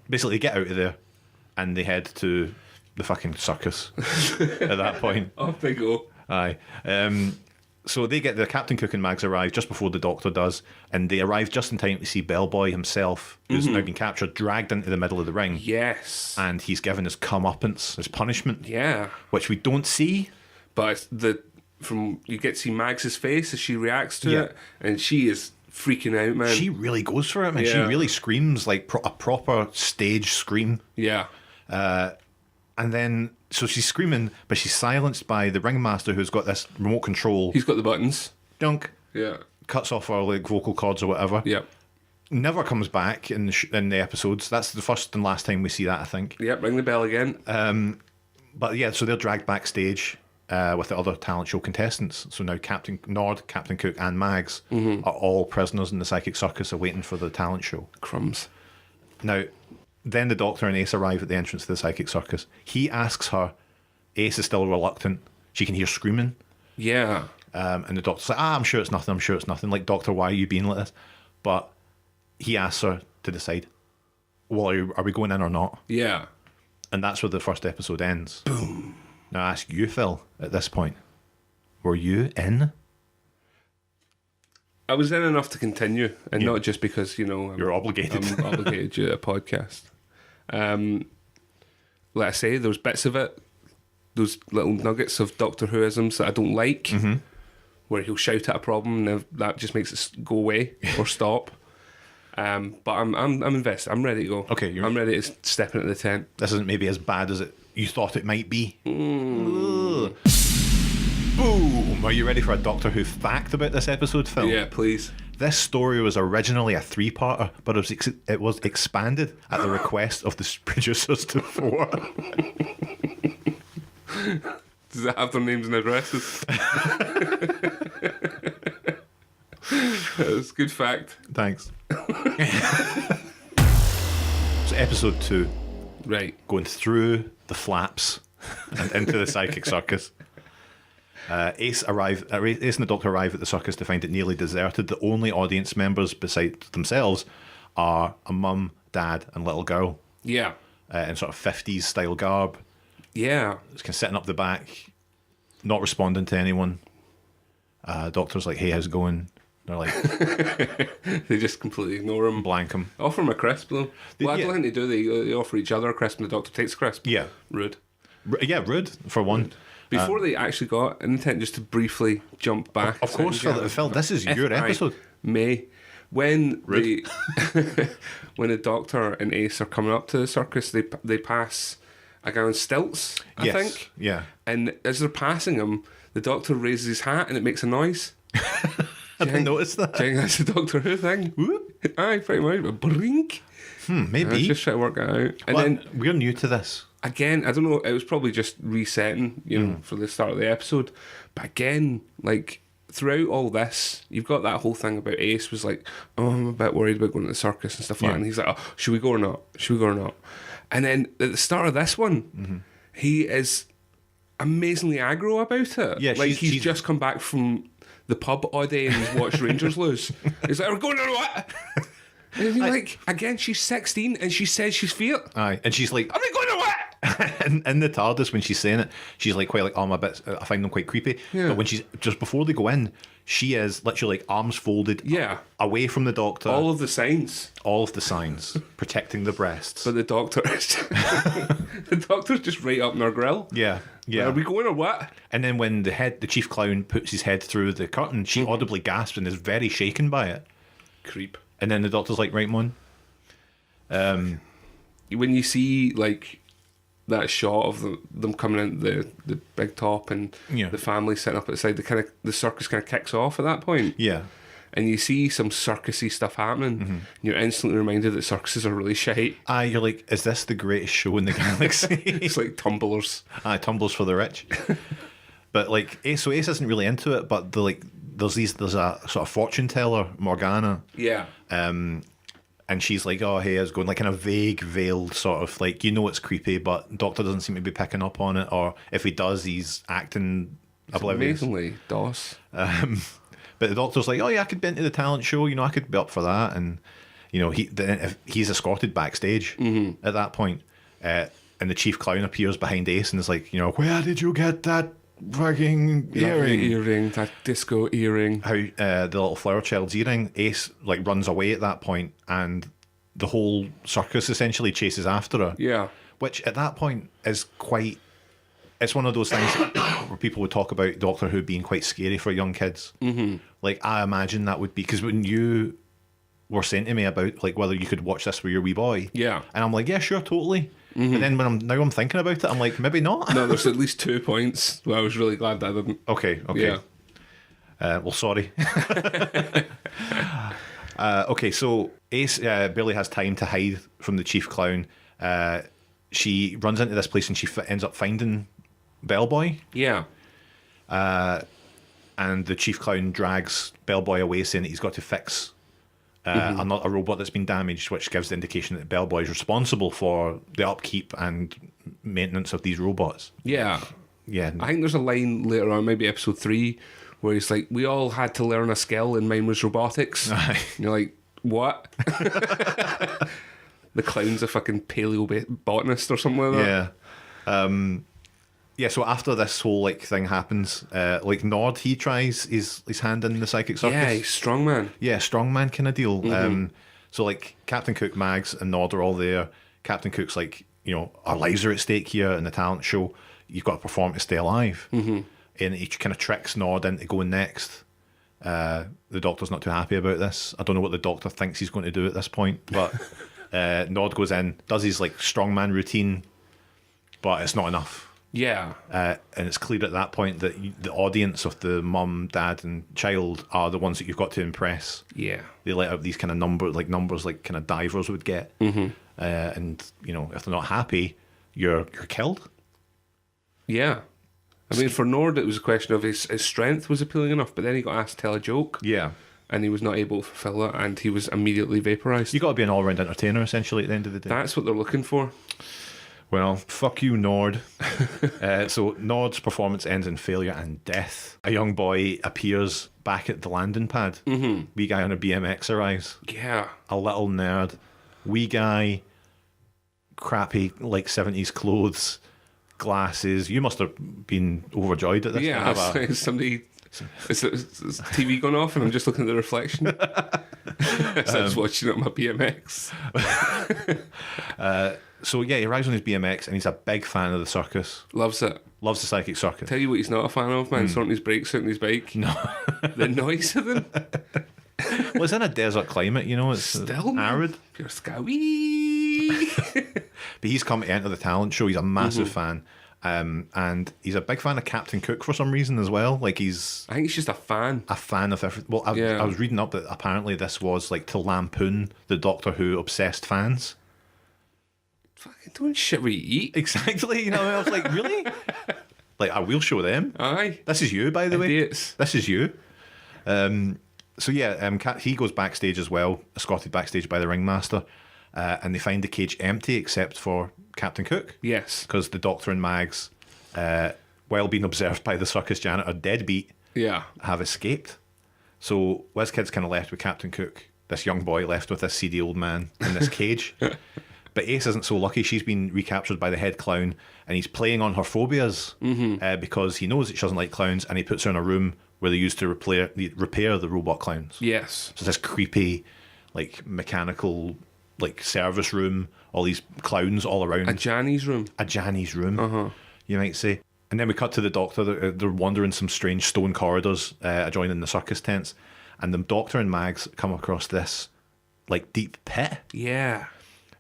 S3: basically get out of there and they head to the fucking circus at that point.
S2: Off they go.
S3: Aye. So they get the Captain Cook and Mags arrive just before the Doctor does, and they arrive just in time to see Bellboy himself, who's now been captured, dragged into the middle of the ring.
S2: Yes.
S3: And he's given his comeuppance, his punishment.
S2: Yeah.
S3: Which we don't see.
S2: But you get to see Mags's face as she reacts to it, and she is freaking out, man.
S3: She really goes for it, man. She really screams like a proper stage scream.
S2: Yeah.
S3: And then, so she's screaming, but she's silenced by the ringmaster who's got this remote control.
S2: He's got the buttons.
S3: Dunk.
S2: Yeah.
S3: Cuts off her like vocal cords or whatever.
S2: Yep.
S3: Never comes back in the episodes. That's the first and last time we see that, I think.
S2: Yep, ring the bell again.
S3: But yeah, so they're dragged backstage. with the other talent show contestants. So now Captain Nord, Captain Cook, and Mags are all prisoners in the psychic circus awaiting for the talent show.
S2: Crumbs.
S3: Now, then the Doctor and Ace arrive at the entrance to the psychic circus. He asks her, Ace is still reluctant. She can hear screaming.
S2: Yeah.
S3: And the Doctor's like, I'm sure it's nothing, I'm sure it's nothing. Like, Doctor, why are you being like this? But he asks her to decide, well, are we going in or not?
S2: Yeah.
S3: And that's where the first episode ends. Boom. Now I ask you, Phil, at this point, were you in?
S2: I was in enough to continue, and not just because,
S3: you're obligated.
S2: I'm obligated due to a podcast. Like I say, those bits of it, those little nuggets of Doctor Whoisms that I don't like, where he'll shout at a problem and that just makes it go away or stop. But I'm invested. I'm ready to go.
S3: Okay,
S2: I'm ready to step into the tent.
S3: This isn't maybe as bad as you thought it might be. Boom! Are you ready for a Doctor Who fact about this episode, Phil?
S2: Yeah, please.
S3: This story was originally a 3-parter, but it was expanded at the request of the producers to 4.
S2: Does it have their names and addresses? That's a good fact.
S3: Thanks. So episode 2.
S2: Right.
S3: Going through the flaps and into the psychic circus. Ace and the Doctor arrive at the circus to find it nearly deserted. The only audience members besides themselves are a mum, dad, and little girl.
S2: Yeah.
S3: In sort of 50s style garb.
S2: Yeah.
S3: It's kind of sitting up the back, not responding to anyone. Doctor's like, hey, how's it going? They're like...
S2: They just completely ignore him.
S3: Blank him.
S2: Offer him a crisp, though. Well, I don't think they do. They offer each other a crisp and the Doctor takes a crisp.
S3: Yeah.
S2: Rude.
S3: Rude, for one.
S2: Rude. Before they actually got an intent, just to briefly jump back.
S3: Of course, Phil, this is your episode.
S2: When when the Doctor and Ace are coming up to the circus, they pass a guy on stilts, I think.
S3: Yeah.
S2: And as they're passing him, the Doctor raises his hat and it makes a noise.
S3: I didn't notice that.
S2: Do you think that's a Doctor Who thing? Aye, pretty much. A blink.
S3: Maybe.
S2: I just try to work it out. And then
S3: we're new to this.
S2: Again, I don't know, it was probably just resetting, for the start of the episode. But again, like, throughout all this, you've got that whole thing about Ace was like, oh, I'm a bit worried about going to the circus and stuff like that. And he's like, oh, should we go or not? Should we go or not? And then at the start of this one, he is amazingly aggro about it.
S3: Yeah,
S2: like, he's just come back from the pub all day and he's watched Rangers lose. He's like, are we going or what? And he's like, again, she's 16 and she says she's feared.
S3: Aye, and she's like,
S2: are we going or what?
S3: in the TARDIS, when she's saying it, she's like quite like, oh, I find them quite creepy.
S2: Yeah.
S3: But when she's just before they go in, she is literally like arms folded, away from the Doctor.
S2: All of the signs,
S3: protecting the breasts.
S2: But the Doctor's just right up in her grill.
S3: Yeah.
S2: Are we going or what?
S3: And then when the chief clown puts his head through the curtain, she audibly gasps and is very shaken by it.
S2: Creep.
S3: And then the Doctor's like, right, Mon.
S2: When you see like that shot of them coming in the big top and the family sitting up at the side, the circus kind of kicks off at that point.
S3: Yeah.
S2: And you see some circusy stuff happening, and you're instantly reminded that circuses are really shite.
S3: You're like, is this the greatest show in the galaxy?
S2: It's like tumblers.
S3: Tumblers for the rich. But like, Ace isn't really into it, but there's a sort of fortune teller, Morgana.
S2: Yeah.
S3: And she's like, oh, hey, it's going like in a vague, veiled sort of like, it's creepy, but Doctor doesn't seem to be picking up on it, or if he does, he's acting oblivious.
S2: Amazingly, DOS.
S3: But the Doctor's like, oh yeah, I could be into the talent show, I could be up for that. And, he's escorted backstage at that point. And the chief clown appears behind Ace and is like, where did you get that fucking
S2: earring? That disco earring.
S3: How the little flower child's earring. Ace like runs away at that point, and the whole circus essentially chases after her.
S2: Yeah.
S3: Which at that point is quite... It's one of those things where people would talk about Doctor Who being quite scary for young kids. Like, I imagine that would be... Because when you were saying to me about like whether you could watch this with your wee boy...
S2: Yeah.
S3: And I'm like, yeah, sure, totally. And then when I'm thinking about it, I'm like, maybe not.
S2: No, there's at least 2 points where I was really glad that I didn't.
S3: Okay.
S2: Yeah.
S3: Well, sorry. Okay, so Ace barely has time to hide from the chief clown. She runs into this place and she ends up finding Bellboy.
S2: Yeah.
S3: And the chief clown drags Bellboy away, saying that he's got to fix a robot that's been damaged, which gives the indication that Bellboy is responsible for the upkeep and maintenance of these robots.
S2: Yeah.
S3: Yeah.
S2: I think there's a line later on, maybe episode 3, where he's like, we all had to learn a skill and mine was robotics. And you're like, what? The clown's a fucking paleo-botanist or something like that.
S3: Yeah. Yeah, so after this whole thing happens, Nord, he tries his hand in the psychic circus.
S2: Yeah, he's strongman.
S3: Yeah, strongman kind of deal. So Captain Cook, Mags, and Nord are all there. Captain Cook's like, our lives are at stake here in the talent show. You've got to perform to stay alive. And he kind of tricks Nord into going next. The Doctor's not too happy about this. I don't know what the Doctor thinks he's going to do at this point, but Nord goes in, does his strongman routine, but it's not enough.
S2: Yeah.
S3: And it's clear at that point that the audience of the mum, dad, and child are the ones that you've got to impress.
S2: Yeah.
S3: They let out these kind of numbers like kind of divers would get. And, if they're not happy, you're killed.
S2: Yeah. I mean, for Nord, it was a question of his strength was appealing enough, but then he got asked to tell a joke.
S3: Yeah.
S2: And he was not able to fulfill it, and he was immediately vaporised.
S3: You got to be an all-round entertainer, essentially, at the end of the day.
S2: That's what they're looking for.
S3: Well, fuck you, Nord. So Nord's performance ends in failure and death. A young boy appears back at the landing pad. Wee guy on a BMX arrives.
S2: Yeah.
S3: A little nerd. Wee guy, crappy, 70s clothes, glasses. You must have been overjoyed at this.
S2: Yeah, is somebody... Is TV gone off and I'm just looking at the reflection? As I was watching it on my BMX.
S3: So yeah, he arrives on his BMX and he's a big fan of the circus.
S2: Loves it.
S3: Loves the psychic circus.
S2: Tell you what he's not a fan of, man. Sorting his brakes out on his bike.
S3: No.
S2: The noise of them.
S3: Well, it's in a desert climate, it's
S2: still
S3: arid.
S2: Pure scowy.
S3: But he's come to enter the talent show. He's a massive fan. And he's a big fan of Captain Cook for some reason as well. I think he's just a fan. A fan of everything. Well, I was reading up that apparently this was to lampoon the Doctor Who obsessed fans.
S2: Fucking doing shit we eat.
S3: Exactly. I was like, really? I will show them.
S2: Aye.
S3: This is you, by the
S2: Idiots.
S3: way. This is you. So yeah, he goes backstage as well, escorted backstage by the ringmaster, and they find the cage empty except for Captain Cook.
S2: Yes.
S3: Because the Doctor and Mags, while being observed by the circus janitor Deadbeat, have escaped. So WizKid's kind of left with Captain Cook, this young boy left with this seedy old man in this cage. But Ace isn't so lucky. She's been recaptured by the head clown, and he's playing on her phobias because he knows that she doesn't like clowns, and he puts her in a room where they used to repair the robot clowns.
S2: Yes.
S3: So this creepy, mechanical, service room, all these clowns all around.
S2: A Janny's room.
S3: A Janny's room, you might say. And then we cut to the Doctor. They're wandering some strange stone corridors adjoining the circus tents, and the Doctor and Mags come across this, deep pit.
S2: Yeah.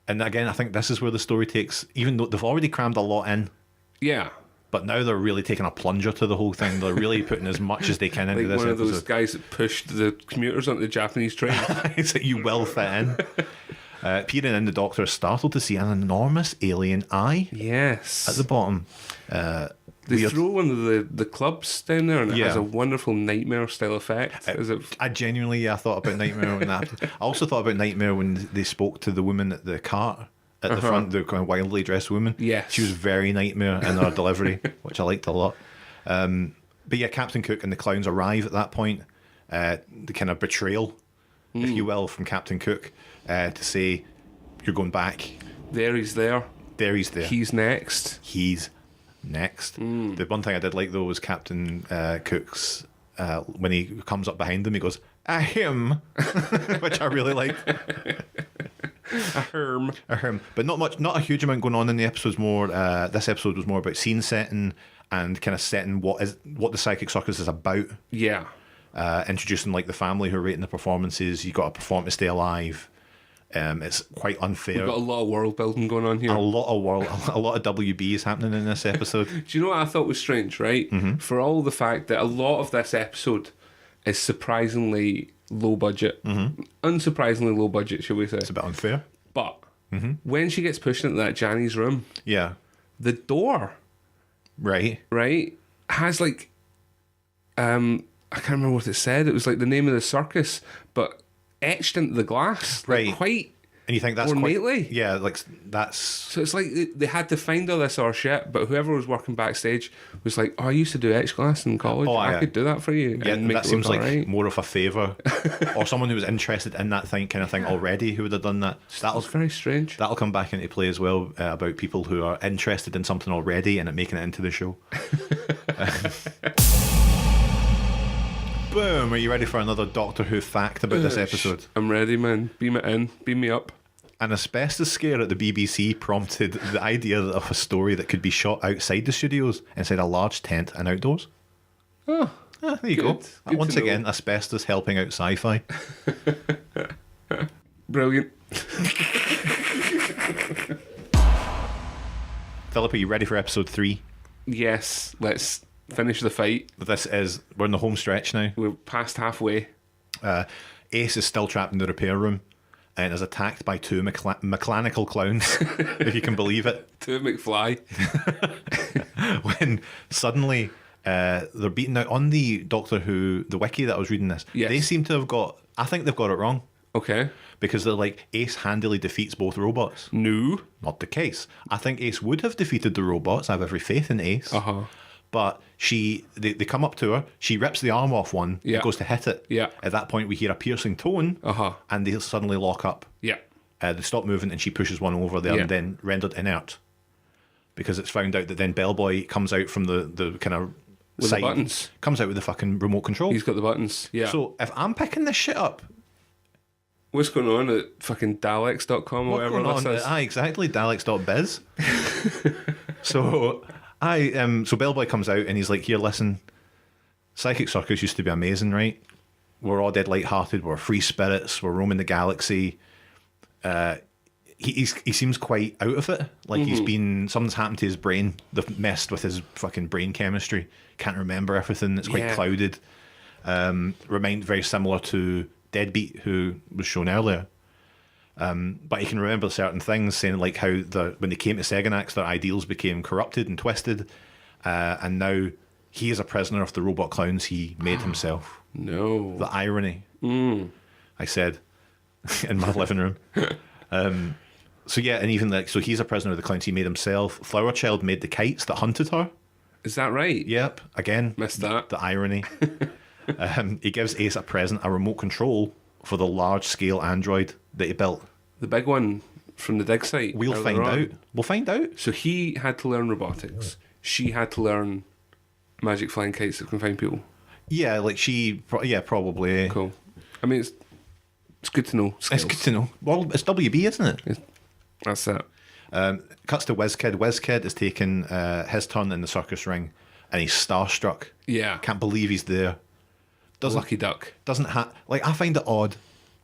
S3: And again, I think this is where the story takes, even though they've already crammed a lot in.
S2: Yeah.
S3: But now they're really taking a plunger to the whole thing. They're really putting as much as they can into this
S2: one of
S3: episode.
S2: those guys that pushed the commuters onto the Japanese train.
S3: It's like you will fit in. Peering in, the Doctor is startled to see an enormous alien eye.
S2: Yes.
S3: At the bottom.
S2: They throw one of the clubs down there, and it has a wonderful Nightmare style effect.
S3: I genuinely, I thought about Nightmare when that happened. I also thought about Nightmare when they spoke to the woman at the cart at the front, the kind of wildly dressed woman.
S2: Yes.
S3: She was very Nightmare in her delivery, which I liked a lot. But yeah, Captain Cook and the clowns arrive at that point. The kind of betrayal, if you will, from Captain Cook to say, you're going back.
S2: There he's there.
S3: There he's there.
S2: He's next.
S3: He's next. The one thing I did like though was Captain Cook's when he comes up behind them, he goes ahem, which I really liked. Ahem. But not a huge amount going on in the episodes. More this episode was more about scene setting and kind of setting what the psychic circus is about.
S2: Yeah.
S3: Introducing the family who are rating the performances. You got to perform to stay alive. It's quite unfair.
S2: We've got a lot of world building going on here.
S3: A lot of WBs happening in this episode.
S2: Do you know what I thought was strange, right? For all the fact that a lot of this episode is surprisingly low budget. Unsurprisingly low budget, shall we say.
S3: It's a bit unfair.
S2: But when she gets pushed into that Janny's room,
S3: yeah,
S2: the door
S3: right
S2: has I can't remember what it said. It was like the name of the circus, but etched into the glass.
S3: Right.
S2: Like, quite.
S3: And you think that's
S2: ornately.
S3: quite... Yeah, like, that's...
S2: So it's like they had to find all this or shit, but whoever was working backstage was like, "Oh, I used to do etched glass in college. I could do that for you."
S3: Yeah,
S2: and make
S3: that
S2: it
S3: seems
S2: look
S3: like
S2: alright."
S3: more of a favour. Or someone who was interested in that kind of thing already who would have done that.
S2: That's very strange.
S3: That'll come back into play as well, about people who are interested in something already and it making it into the show. Boom! Are you ready for another Doctor Who fact about this episode?
S2: I'm ready, man. Beam it in. Beam me up.
S3: An asbestos scare at the BBC prompted the idea of a story that could be shot outside the studios inside a large tent and outdoors.
S2: Oh,
S3: there you go. Once again, asbestos helping out sci-fi.
S2: Brilliant.
S3: Philip, are you ready for episode 3?
S2: Yes, let's finish the fight.
S3: We're in the home stretch now.
S2: We're past halfway.
S3: Ace is still trapped in the repair room and is attacked by two mechanical clowns, if you can believe it.
S2: Two McFly.
S3: When suddenly they're beaten out on the Doctor Who, the wiki that I was reading this.
S2: Yes.
S3: They seem to have I think they've got it wrong.
S2: Okay.
S3: Because they're like, Ace handily defeats both robots.
S2: No.
S3: Not the case. I think Ace would have defeated the robots. I have every faith in Ace.
S2: Uh-huh.
S3: But they come up to her, she rips the arm off one, and goes to hit it.
S2: Yeah.
S3: At that point, we hear a piercing tone, and they suddenly lock up.
S2: Yeah.
S3: They stop moving, and she pushes one over there and then rendered inert. Because it's found out that then Bellboy comes out from the kind of
S2: with
S3: side.
S2: The buttons.
S3: Comes out with the fucking remote control.
S2: He's got the buttons, yeah.
S3: So if I'm picking this shit up...
S2: What's going on at fucking Daleks.com or whatever this is?
S3: Exactly, Daleks.biz. So Bellboy comes out and he's like, here, listen, Psychic Circus used to be amazing, right? We're all dead lighthearted, we're free spirits, we're roaming the galaxy. He seems quite out of it. Like something's happened to his brain. They've messed with his fucking brain chemistry. Can't remember everything. It's quite clouded. Remind very similar to Deadbeat, who was shown earlier. But he can remember certain things, saying like how when they came to Seganax, their ideals became corrupted and twisted, and now he is a prisoner of the robot clowns he made himself.
S2: No.
S3: The irony. I said in my living room. So yeah, and even so he's a prisoner of the clowns he made himself. Flower Child made the kites that hunted her.
S2: Is that right?
S3: Yep. Again,
S2: missed that.
S3: The irony. He gives Ace a present, a remote control for the large-scale android that he built.
S2: The big one from the dig site.
S3: We'll find out. We'll find out.
S2: So he had to learn robotics. She had to learn magic flying kites that can find people.
S3: Yeah, like probably.
S2: Cool. I mean, it's good to know.
S3: Skills. It's good to know. Well, it's WB, isn't it?
S2: That's it.
S3: Cuts to WizKid. WizKid is taking his turn in the circus ring, and he's starstruck.
S2: Yeah.
S3: Can't believe he's there.
S2: Lucky duck.
S3: I find it odd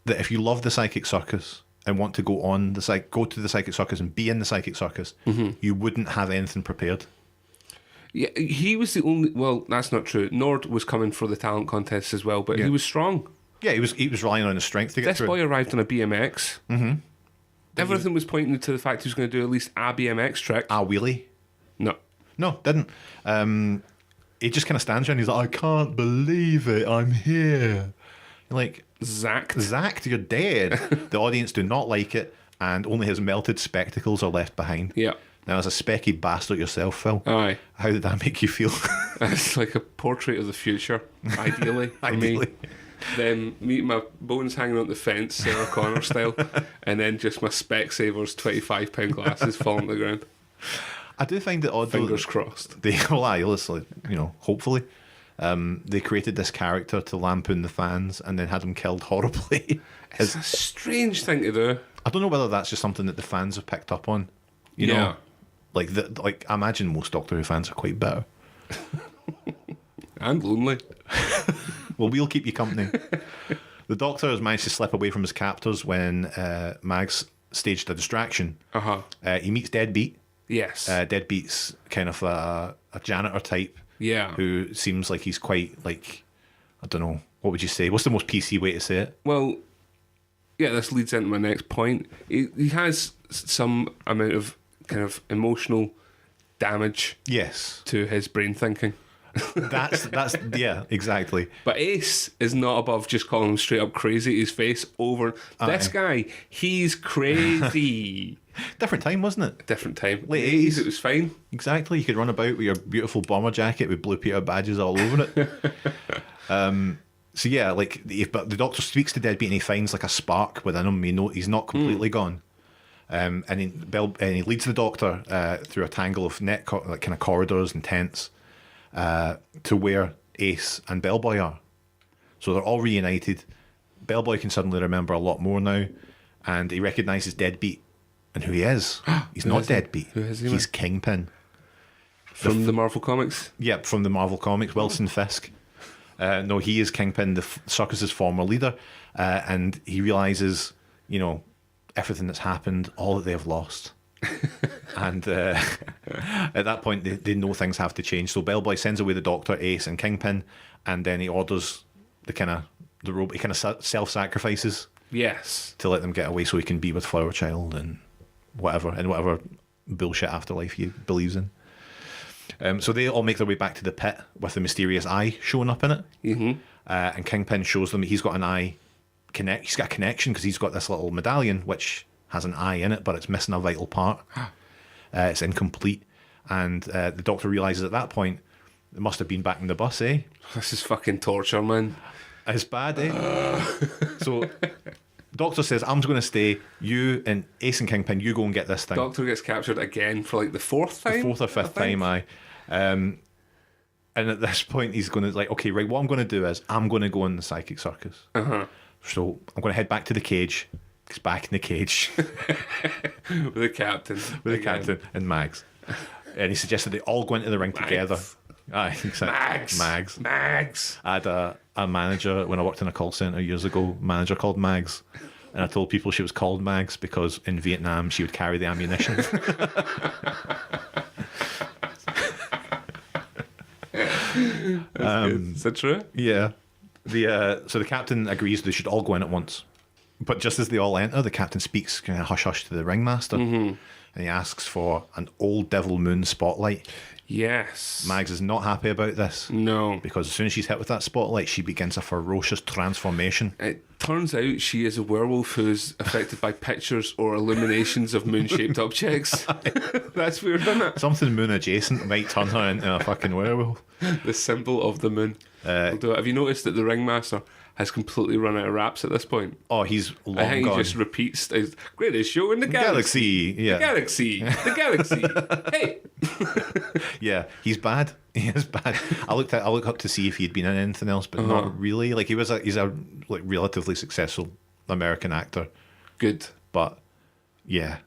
S3: that if you love the Psychic Circus and want to go to the Psychic Circus and be in the Psychic Circus, you wouldn't have anything prepared.
S2: Yeah, he was the only. Well, that's not true. Nord was coming for the talent contest as well, but he was strong.
S3: Yeah, he was relying on his strength to get through.
S2: This boy arrived on a BMX. Everything was pointing to the fact he was going to do at least a BMX trick.
S3: A wheelie?
S2: No,
S3: didn't. He just kind of stands there and he's like, I can't believe it, I'm here. You're like, Zacked, you're dead. The audience do not like it, and only his melted spectacles are left behind.
S2: Yeah.
S3: Now, as a specky bastard yourself, Phil,
S2: aye,
S3: how did that make you feel?
S2: It's like a portrait of the future, ideally. Me. Then me, my bones hanging on the fence, Sarah Connor style, and then just my Specsavers £25 glasses falling to the ground.
S3: I do find it odd.
S2: Fingers crossed.
S3: Hopefully. They created this character to lampoon the fans and then had him killed horribly.
S2: It's a strange thing to do.
S3: I don't know whether that's just something that the fans have picked up on. You know? Like I imagine most Doctor Who fans are quite bitter.
S2: And lonely.
S3: Well, we'll keep you company. The Doctor has managed to slip away from his captors when Mags staged a distraction. He meets Deadbeat.
S2: Yes.
S3: Deadbeat's kind of a janitor type.
S2: Yeah.
S3: Who seems like he's quite, like, I don't know, what would you say? What's the most PC way to say it?
S2: Well, yeah, this leads into my next point. He has some amount of kind of emotional damage
S3: to
S2: his brain thinking.
S3: That's yeah, exactly.
S2: But Ace is not above just calling him straight up crazy to his face over. This guy, he's crazy.
S3: Different time, wasn't it?
S2: Different time.
S3: Late
S2: 80s, it was fine.
S3: Exactly. You could run about with your beautiful bomber jacket with Blue Peter badges all over it. So yeah, like, but the Doctor speaks to Deadbeat and he finds like a spark within him. He's not completely gone. And he leads the Doctor through a tangle of like kind of corridors and tents to where Ace and Bellboy are. So they're all reunited. Bellboy can suddenly remember a lot more now, and he recognises Deadbeat and who he is. He's not Deadbeat.
S2: Who is he?
S3: He's Kingpin.
S2: From the Marvel Comics?
S3: Yeah, from the Marvel Comics. Wilson Fisk. No, he is Kingpin, the circus's former leader, and he realises, everything that's happened, all that they have lost. And at that point, they know things have to change. So Bellboy sends away the Doctor, Ace, and Kingpin, and then he orders the robot. He kind of self-sacrifices.
S2: Yes.
S3: To let them get away, so he can be with Flower Child and whatever bullshit afterlife he believes in. So they all make their way back to the pit with the mysterious eye showing up in it. Mm-hmm. And Kingpin shows them he's got an eye he's got a connection because he's got this little medallion which has an eye in it, but it's missing a vital part. It's incomplete. And the Doctor realises at that point it must have been back in the bus, eh?
S2: This is fucking torture, man.
S3: It's bad, eh? So Doctor says, I'm going to stay. You and Ace and Kingpin, you go and get this thing.
S2: Doctor gets captured again for like the fourth time?
S3: The fourth or fifth time, aye. And at this point, he's going to like, okay, right, what I'm going to do is I'm going to go in the psychic circus.
S2: Uh-huh.
S3: So I'm going to head back to the cage. He's back in the cage.
S2: With the captain.
S3: With the captain and Mags. And he suggested they all go into the ring together. Aye, exactly. Mags. I had a manager when I worked in a call centre years ago, manager called Mags. And I told people she was called Mags because in Vietnam she would carry the ammunition.
S2: Is that true?
S3: Yeah. So the captain agrees they should all go in at once. But just as they all enter, the captain speaks kind of hush-hush to the ringmaster. Mm-hmm. And he asks for an old Devil Moon spotlight.
S2: Yes.
S3: Mags is not happy about this.
S2: No.
S3: Because as soon as she's hit with that spotlight, she begins a ferocious transformation.
S2: It turns out she is a werewolf who's affected by pictures or illuminations of moon-shaped objects. That's weird, isn't it?
S3: Something moon-adjacent might turn her into a fucking werewolf.
S2: The symbol of the moon. Have you noticed that the ringmaster has completely run out of raps at this point?
S3: Oh, he's long gone.
S2: I think he just repeats the greatest show in the galaxy.
S3: Yeah.
S2: The galaxy. Hey.
S3: Yeah, he's bad. He is bad. I looked up to see if he'd been in anything else, but not really. Like he's a like relatively successful American actor.
S2: Good.
S3: But yeah.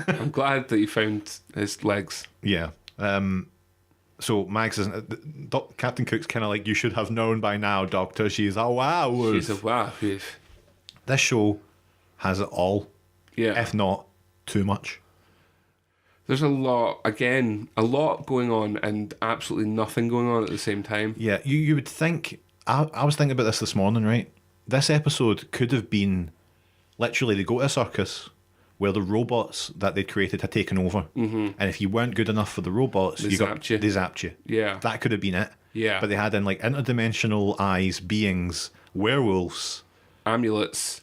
S2: I'm glad that you found his legs.
S3: Yeah. So Mags isn't. Captain Cook's kind of like, you should have known by now, Doctor. She's a werewolf.
S2: She's a werewolf.
S3: This show has it all.
S2: Yeah.
S3: If not too much.
S2: There's a lot going on and absolutely nothing going on at the same time.
S3: Yeah, you would think. I was thinking about this morning, right? This episode could have been literally they go to a circus where the robots that they'd created had taken over. Mm-hmm. And if you weren't good enough for the robots, they zapped you.
S2: Yeah.
S3: That could have been it.
S2: Yeah.
S3: But they had in like interdimensional eyes, beings, werewolves,
S2: amulets,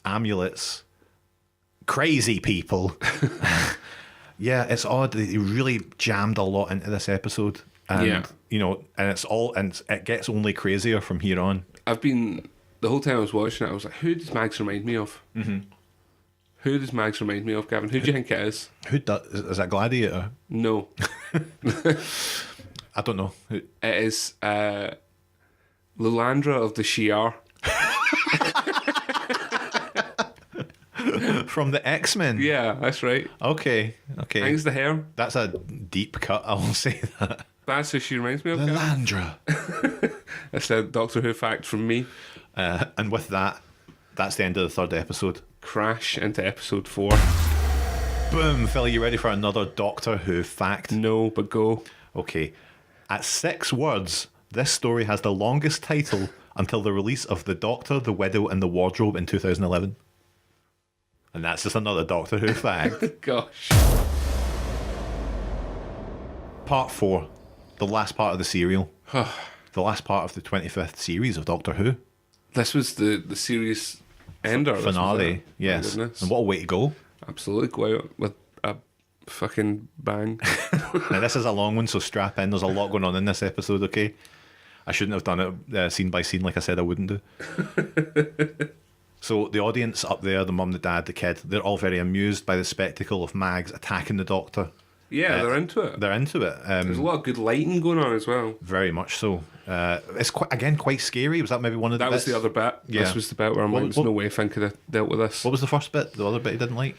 S3: crazy people. Yeah, it's odd. They really jammed a lot into this episode. And, and it gets only crazier from here on.
S2: The whole time I was watching it, I was like, who does Mags remind me of? Mm-hmm. Who does Mags remind me of, Gavin? Who do you think it is?
S3: Who does? Is that Gladiator?
S2: No.
S3: I don't know.
S2: It is Lilandra of the Shi'ar.
S3: From the X-Men?
S2: Yeah, that's right.
S3: Okay.
S2: Thanks the hair.
S3: That's a deep cut, I will say that.
S2: That's who she reminds me of.
S3: Lilandra.
S2: That's a Doctor Who fact from me.
S3: And with that, that's the end of the third episode.
S2: Crash into episode 4.
S3: Boom, Phil, you ready for another Doctor Who fact?
S2: No, but go.
S3: Okay. At 6 words, this story has the longest title until the release of The Doctor, the Widow and the Wardrobe in 2011. And that's just another Doctor Who fact.
S2: Gosh.
S3: Part 4. The last part of the serial. the last part of the 25th series of Doctor Who.
S2: This was the series ender. This was
S3: Finale,
S2: it.
S3: yes.
S2: My goodness.
S3: And what a way to go.
S2: Absolutely, go out with a fucking bang.
S3: Now, this is a long one, so strap in. There's a lot going on in this episode, okay? I shouldn't have done it scene by scene like I said I wouldn't do. So the audience up there, the mum, the dad, the kid, they're all very amused by the spectacle of Mags attacking the Doctor.
S2: Yeah, they're into it.
S3: They're into it.
S2: There's a lot of good lighting going on as well.
S3: Very much so. It's quite scary. Was that maybe one of the
S2: That
S3: bits?
S2: was the other bit.
S3: Yeah.
S2: This was the bit where I'm like, there's no way Finn could have dealt with this.
S3: What was the first bit? The other bit he didn't like?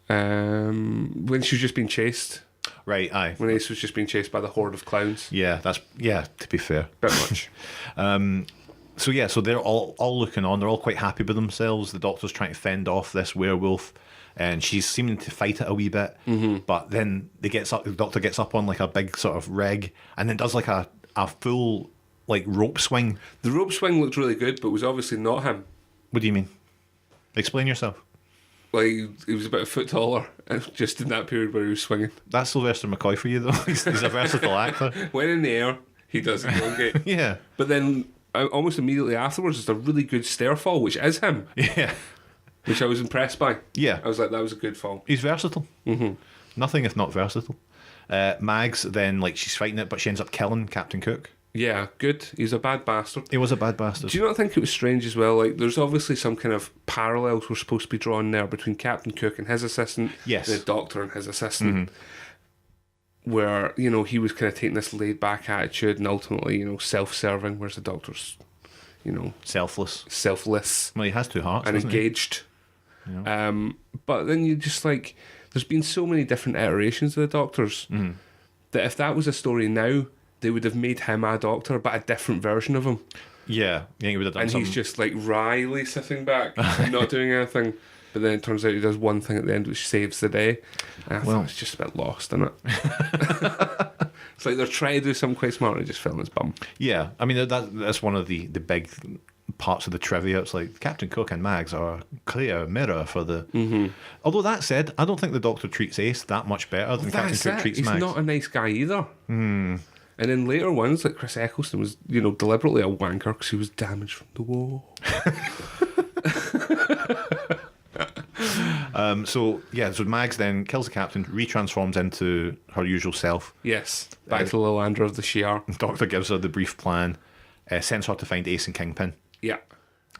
S2: When she was just being chased.
S3: Right, aye.
S2: When Ace was just being chased by the horde of clowns.
S3: Yeah, to be fair.
S2: Bit much.
S3: So they're all looking on. They're all quite happy with themselves. The Doctor's trying to fend off this werewolf, and she's seeming to fight it a wee bit. Mm-hmm. But then the Doctor gets up on like a big sort of rig, and then does like a full like rope swing.
S2: The rope swing looked really good, but was obviously not him.
S3: What do you mean? Explain yourself.
S2: Like, he was about a foot taller, just in that period where he was swinging.
S3: That's Sylvester McCoy for you, though. He's a versatile actor.
S2: When in the air, he does elongate.
S3: Yeah.
S2: But then, almost immediately afterwards, there's a really good stair fall, which is him.
S3: Yeah.
S2: Which I was impressed by.
S3: Yeah.
S2: I was like, that was a good fall.
S3: He's versatile.
S2: Mm-hmm.
S3: Nothing if not versatile. Mags, then, like, she's fighting it, but she ends up killing Captain Cook.
S2: Yeah, good. He's a bad bastard.
S3: He was a bad bastard.
S2: Do you not think it was strange as well? Like, there's obviously some kind of parallels we're supposed to be drawn there between Captain Cook and his assistant,
S3: yes,
S2: the Doctor and his assistant, where, you know, he was kind of taking this laid-back attitude and ultimately, you know, self-serving, whereas the Doctor's, you know... Selfless.
S3: Well, he has two hearts,
S2: and
S3: doesn't
S2: engaged.
S3: he? Yeah.
S2: But then you just, like... There's been so many different iterations of the Doctors that if that was a story now... They would have made him a Doctor, but a different version of him.
S3: Yeah, I think he would have done
S2: and
S3: something.
S2: He's just like wryly sitting back and not doing anything. But then it turns out he does one thing at the end which saves the day. And I thought it's just a bit lost, isn't it? It's like they're trying to do something quite smart and just filling his bum.
S3: Yeah, I mean, that's one of the big parts of the trivia. It's like Captain Cook and Mags are a clear mirror for the... Mm-hmm. Although that said, I don't think the Doctor treats Ace that much better than Captain Cook treats
S2: He's
S3: Mags.
S2: He's not a nice guy either. And in later ones, like Chris Eccleston was, you know, deliberately a wanker because he was damaged from the war.
S3: So Mags then kills the captain, retransforms into her usual self.
S2: Yes, back to Lilandra of the Shi'ar.
S3: Doctor gives her the brief plan, sends her to find Ace and Kingpin.
S2: Yeah.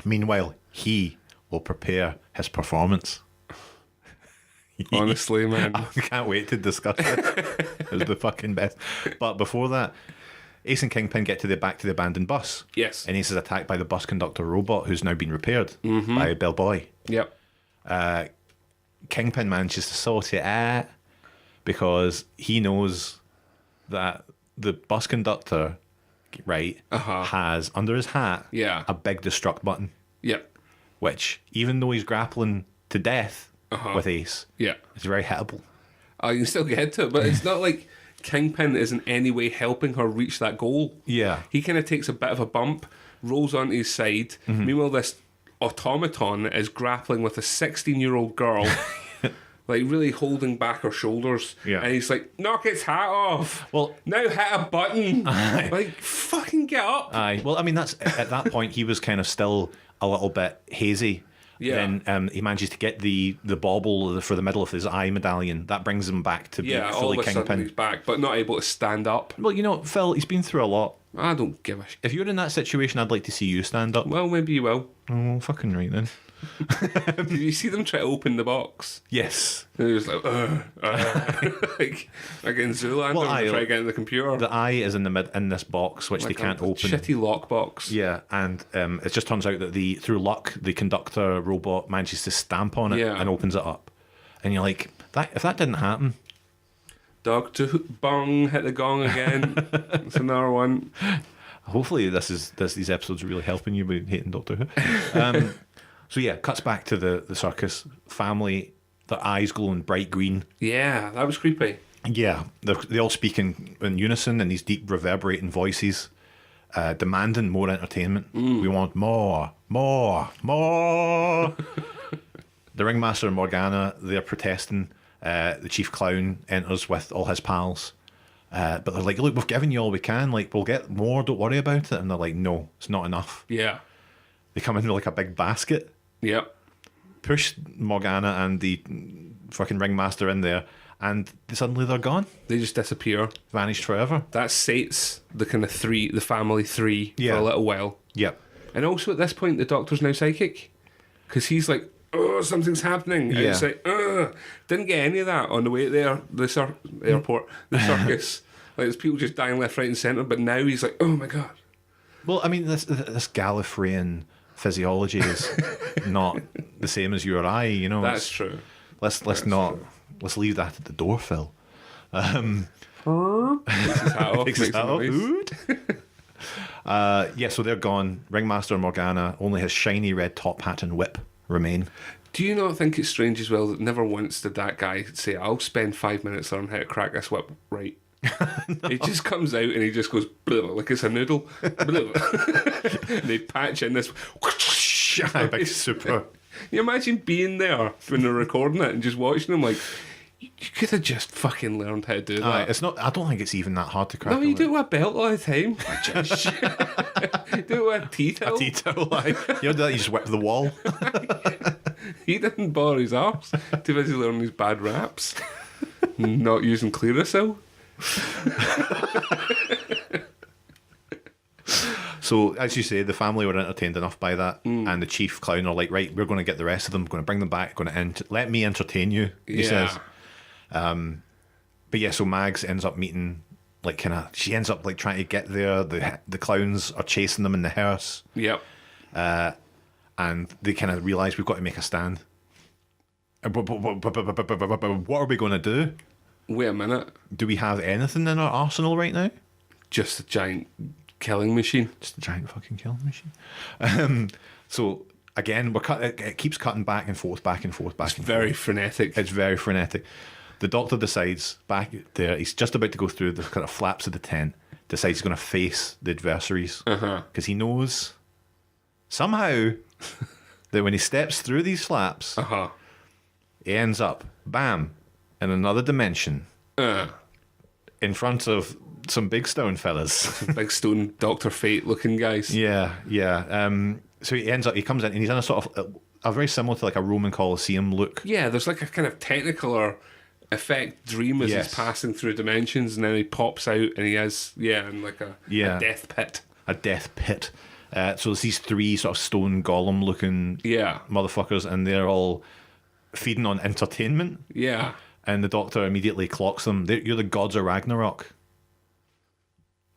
S3: Meanwhile, he will prepare his performance.
S2: Honestly, man.
S3: I can't wait to discuss it. It's the fucking best. But before that, Ace and Kingpin get back to the abandoned bus.
S2: Yes.
S3: And Ace is attacked by the bus conductor robot who's now been repaired by Bellboy.
S2: Yep.
S3: Kingpin manages to sort it out because he knows that the bus conductor, has under his hat a big destruct button.
S2: Yep.
S3: Which, even though he's grappling to death with Ace, it's very hittable.
S2: You can still get to it, but it's not like Kingpin is in any way helping her reach that goal.
S3: Yeah.
S2: He kind of takes a bit of a bump, rolls onto his side. Meanwhile, this automaton is grappling with a 16-year-old girl, like really holding back her shoulders.
S3: Yeah.
S2: And he's like, knock its hat off.
S3: Well,
S2: now hit a button. Like, fucking get up.
S3: Aye. Well, I mean, that's at that point he was kind of still a little bit hazy.
S2: Yeah.
S3: Then he manages to get the bauble for the middle of his eye medallion. That brings him back to being fully
S2: all of a sudden
S3: Kingpin.
S2: he's back, but not able to stand up.
S3: Well, you know, Phil, he's been through a lot.
S2: I don't give a shit.
S3: If you're in that situation, I'd like to see you stand up.
S2: Well, maybe you will.
S3: Oh, fucking right then.
S2: Did you see them try to open the box?
S3: Yes.
S2: And he was like, like in Zoolander, try to get in the computer.
S3: The eye is in this box, which
S2: like
S3: they can't open.
S2: Shitty lockbox.
S3: Yeah, and it just turns out that through luck, the conductor robot manages to stamp on it and opens it up. And you're like, if that didn't happen...
S2: Doctor Bong hit the gong again. It's another one.
S3: Hopefully these episodes are really helping you with hating Doctor Who. So yeah, cuts back to the circus. Family, their eyes glowing bright green.
S2: Yeah, that was creepy.
S3: Yeah, they all speak in unison in these deep reverberating voices, demanding more entertainment. We want more. The ringmaster and Morgana, they're protesting. The chief clown enters with all his pals. But they're like, look, we've given you all we can. Like, we'll get more. Don't worry about it. And they're like, no, it's not enough.
S2: Yeah.
S3: They come in with like a big basket.
S2: Yep.
S3: Push Morgana and the fucking ringmaster in there, and suddenly they're gone.
S2: They just disappear.
S3: Vanished forever.
S2: That sates the kind of the family three for a little while.
S3: Yep.
S2: And also at this point, the Doctor's now psychic. Because he's like, oh, something's happening. And it's like, didn't get any of that on the way there, the airport, the circus. Like, there's people just dying left, right, and centre. But now he's like, oh my God.
S3: Well, I mean, this Gallifreyan physiology is not the same as you or I, you know.
S2: That's true.
S3: Let's leave that at the door, Phil.
S2: Takes his hat off.
S3: Takes his hat off.
S2: Noise.
S3: So they're gone. Ringmaster Morgana, only his shiny red top hat and whip remain.
S2: Do you not think it's strange as well that never once did that guy say, I'll spend 5 minutes learning how to crack this whip right? He just comes out and he just goes like it's a noodle. And they patch in this
S3: big super.
S2: You imagine being there when they're recording it and just watching them like, you could have just fucking learned how to do that.
S3: It's not. I don't think it's even that hard to crack.
S2: No, you do it with a belt all the time. You do it with a tea towel.
S3: A tea towel. You don't do that. You just whip the wall.
S2: He didn't bother his arse. Too busy learning his bad raps. Not using Clearasil.
S3: So, as you say, the family were entertained enough by that, and the chief clown are like, right, we're going to get the rest of them, going to bring them back, going to let me entertain you, he says. But yeah, so Mags ends up meeting, like, she ends up like trying to get there. The clowns are chasing them in the hearse.
S2: Yep.
S3: And they kind of realise we've got to make a stand. What are we going to do?
S2: Wait a minute.
S3: Do we have anything in our arsenal right now?
S2: Just a giant killing machine.
S3: Just a giant fucking killing machine. So again, it keeps cutting back and forth. It's
S2: very frenetic.
S3: It's very frenetic. The Doctor decides back there, he's just about to go through the kind of flaps of the tent, decides he's going to face the adversaries. Because he knows somehow that when he steps through these flaps, he ends up, bam, in another dimension. In front of some big stone fellas.
S2: Big stone Dr. Fate looking guys.
S3: Yeah. So he comes in and he's in a sort of a very similar to like a Roman Colosseum look.
S2: Yeah, there's like a kind of technicolor effect dream as he's passing through dimensions, and then he pops out and he has in like a death pit.
S3: A death pit. So there's these three sort of stone golem looking motherfuckers, and they're all feeding on entertainment.
S2: Yeah.
S3: And the Doctor immediately clocks them. You're the gods of Ragnarok.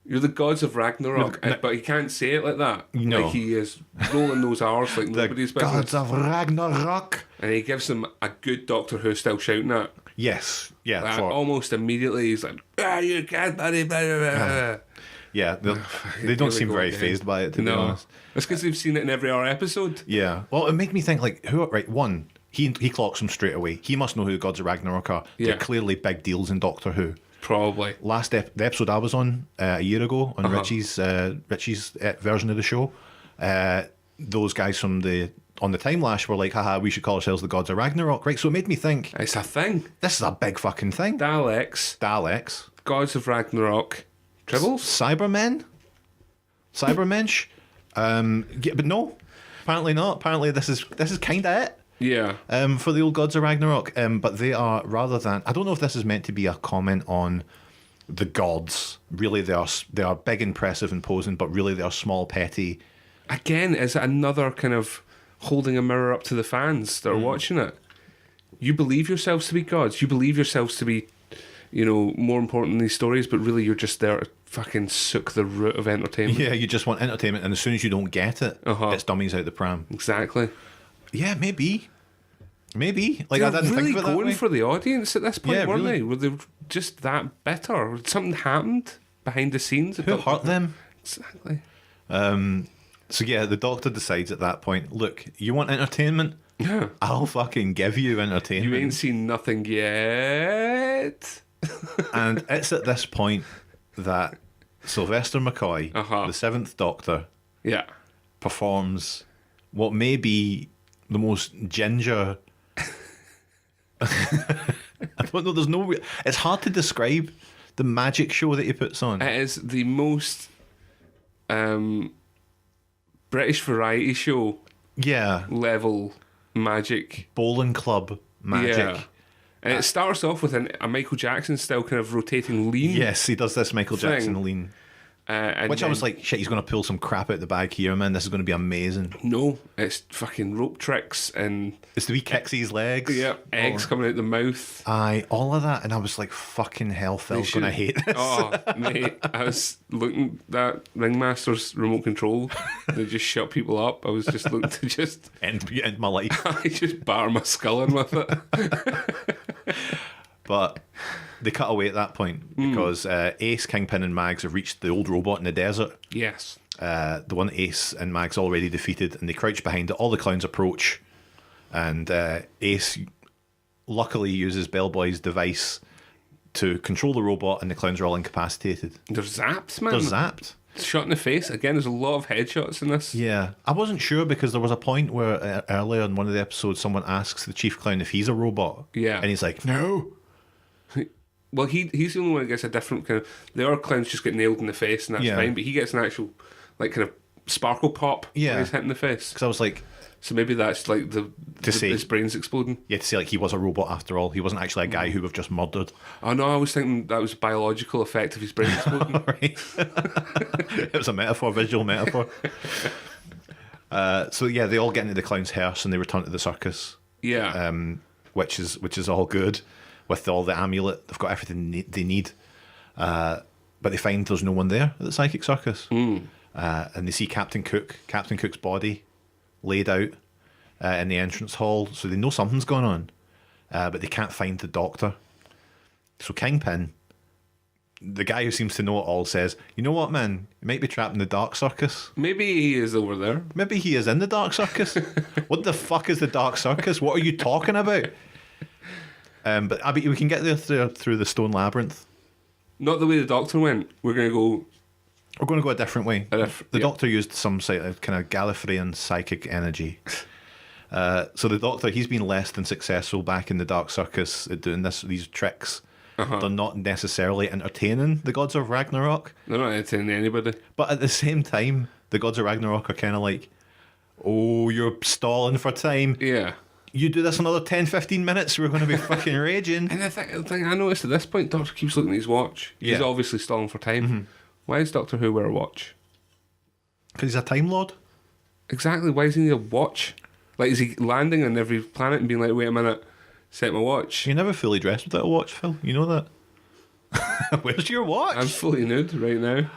S2: You're the gods of Ragnarok, but he can't say it like that.
S3: No.
S2: Like he is rolling those R's like nobody's business.
S3: Gods of Ragnarok.
S2: And he gives them a good Doctor Who style shouting at.
S3: Yes. Yeah.
S2: Like, almost immediately he's like, you can't, buddy, blah, blah, blah.
S3: Yeah, they don't seem very phased by it, to be honest.
S2: That's because they've seen it in every other episode.
S3: Yeah. Well, it made me think, like, one, he clocks them straight away. He must know who the gods of Ragnarok are. Yeah. They're clearly big deals in Doctor Who.
S2: Probably.
S3: The episode I was on a year ago on Richie's version of the show, those guys on the Time Lash were like, haha, we should call ourselves the gods of Ragnarok, right? So it made me think,
S2: it's a thing.
S3: This is a big fucking thing.
S2: Daleks, gods of Ragnarok, Tribbles,
S3: Cybermensch. But no, apparently not. Apparently this is kind of it.
S2: Yeah.
S3: For the old gods of Ragnarok, but they are, rather than, I don't know if this is meant to be a comment on the gods. Really, they are big, impressive, imposing, but really they are small, petty.
S2: Again, is it another kind of holding a mirror up to the fans that are watching it? You believe yourselves to be gods. You believe yourselves to be, more important than these stories, but really you're just there to fucking suck the root of entertainment.
S3: Yeah, you just want entertainment, and as soon as you don't get it, it's dummies out the pram.
S2: Exactly.
S3: Yeah, maybe. Like,
S2: they're
S3: I didn't
S2: really
S3: think of it that
S2: going
S3: way.
S2: for the audience at this point, weren't
S3: really.
S2: they? Were they just that bitter? Something happened behind the scenes.
S3: Who hurt them?
S2: Exactly.
S3: So yeah, the Doctor decides at that point, look, you want entertainment?
S2: Yeah.
S3: I'll fucking give you entertainment.
S2: You ain't seen nothing yet.
S3: And it's at this point that Sylvester McCoy, the Seventh Doctor, performs what may be the most ginger. I don't know. It's hard to describe. the magic show that he puts on.
S2: It is the most British variety show level magic.
S3: Bowling club magic.
S2: Yeah. And it starts off with a Michael Jackson style kind of rotating lean.
S3: Yes, he does this Michael Jackson
S2: thing.
S3: lean.
S2: And
S3: Which I was like, shit, he's going to pull some crap out the bag here, man. This is going to be amazing.
S2: No, it's fucking rope tricks and...
S3: It's the wee kicks his legs.
S2: Yeah, eggs coming out the mouth.
S3: Aye, all of that. And I was like, fucking hell, Phil's going to hate this.
S2: Oh, mate, I was looking at Ringmaster's remote control. They just shut people up. I was just looking to just...
S3: End my life.
S2: I just batter my skull in with it.
S3: But they cut away at that point because Ace, Kingpin and Mags have reached the old robot in the desert.
S2: Yes.
S3: The one Ace and Mags already defeated, and they crouch behind it. All the clowns approach, and Ace luckily uses Bellboy's device to control the robot, and the clowns are all incapacitated.
S2: They're zapped, man.
S3: They're zapped.
S2: Shot in the face. Again, there's a lot of headshots in this.
S3: Yeah. I wasn't sure because there was a point where earlier in one of the episodes someone asks the chief clown if he's a robot.
S2: Yeah.
S3: And he's like, no.
S2: Well, he's the only one who gets a different kind of... The other clowns just get nailed in the face and that's fine, but he gets an actual, like, kind of sparkle pop when he's hit in the face.
S3: Because I was like...
S2: So maybe that's, like, his brain's exploding.
S3: Yeah, to say, like, he was a robot after all. He wasn't actually a guy who we've just murdered.
S2: Oh, no, I was thinking that was a biological effect of his brain exploding.
S3: Right. It was a metaphor, visual metaphor. So, yeah, they all get into the clown's hearse and they return to the circus.
S2: Yeah.
S3: Which is all good. With all the amulet, they've got everything they need. But they find there's no one there at the psychic circus. And they see Captain Cook's body laid out in the entrance hall. So they know something's going on. But they can't find the doctor. So Kingpin, the guy who seems to know it all, says, you know what, man? You might be trapped in the dark circus.
S2: Maybe he is over there.
S3: Maybe he is in the dark circus. What the fuck is the dark circus? What are you talking about? But I bet we can get there through the stone labyrinth.
S2: Not the way the doctor went. We're going to go
S3: a different way. The doctor used some kind of Gallifreyan psychic energy. So the doctor, he's been less than successful back in the dark circus at doing these tricks. They're not necessarily entertaining the gods of Ragnarok.
S2: They're not entertaining anybody.
S3: But at the same time, the gods of Ragnarok are kind of like, oh, you're stalling for time.
S2: Yeah.
S3: You do this another 10, 15 minutes, we're going to be fucking raging.
S2: And the thing I noticed at this point, Doctor keeps looking at his watch. He's obviously stalling for time. Why does Doctor Who wear a watch?
S3: Because he's a Time Lord.
S2: Exactly. Why does he need a watch? Like, is he landing on every planet and being like, wait a minute, set my watch?
S3: You're never fully dressed without a watch, Phil. You know that. Where's your watch?
S2: I'm fully nude right now.